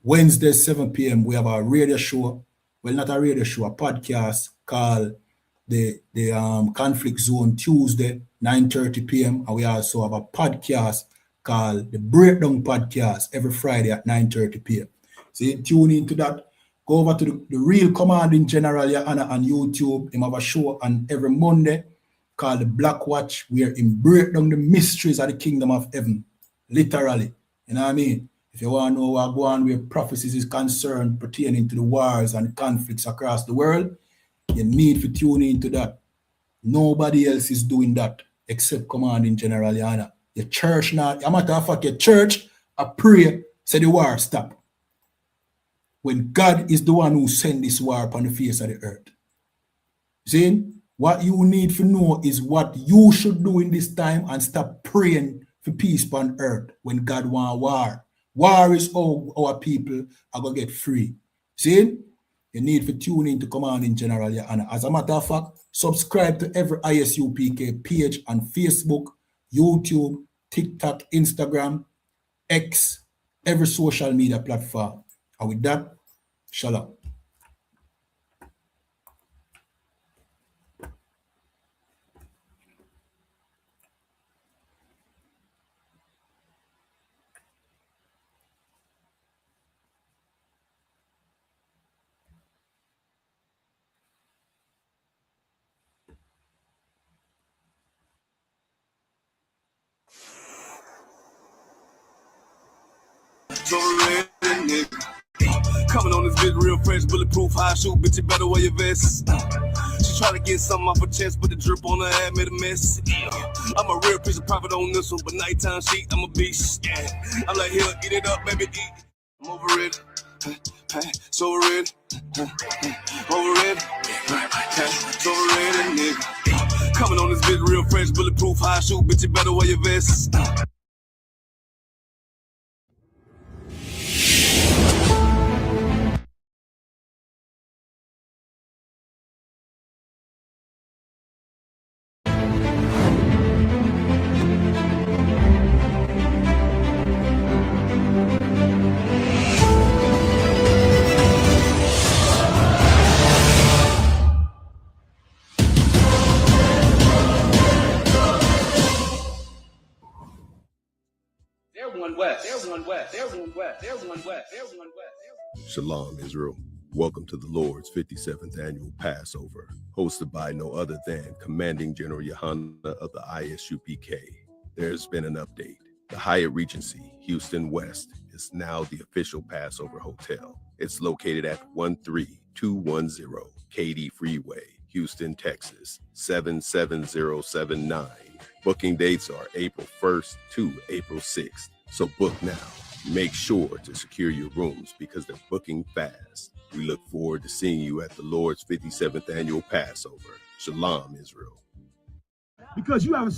Wednesdays 7 p.m. We have a radio show. Well, not a radio show, a podcast called the Conflict Zone Tuesday, 9:30 p.m. And we also have a podcast called the Breakdown Podcast every Friday at 9:30 p.m. So you tune into that. Go over to the real Commanding General YAHANNA on YouTube. Him have a show on every Monday called the Black Watch, where he break down the mysteries of the kingdom of heaven. Literally. You know what I mean? If you want to know what go on where prophecies is concerned pertaining to the wars and conflicts across the world, you need to tune into that. Nobody else is doing that except Commanding General YAHANNA. Your church not, a matter of fact, your church, I pray, say the war stop. When God is the one who sent this war upon the face of the earth. See, what you need to know is what you should do in this time and stop praying for peace upon earth when God wants war. War is how our people are going to get free. See, you need to tune in to Commanding General YAHANNA. As a matter of fact, subscribe to every ISUPK page on Facebook, YouTube, TikTok, Instagram, X, every social media platform. And with that, shalom. So red nigga. Coming on this bitch real fresh, bulletproof, high shoe, bitch, you better wear your vest. She try to get something off her chest, but the drip on her head made a mess. I'm a real piece of profit on this one, but nighttime sheet, I'm a beast. I'm like, here, eat it up, baby, eat. I'm over it, so red, over it, so red, nigga. Coming on this bitch real fresh, bulletproof, high shoe, bitch, you better wear your vest. Shalom, Israel. Welcome to the Lord's 57th Annual Passover, hosted by no other than Commanding General YAHANNA of the ISUPK. There's been an update. The Hyatt Regency, Houston West, is now the official Passover hotel. It's located at 13210 Katy Freeway, Houston, Texas, 77079. Booking dates are April 1st to April 6th, so book now. Make sure to secure your rooms because they're booking fast. We look forward to seeing you at the Lord's 57th Annual Passover. Shalom, Israel. Because you have a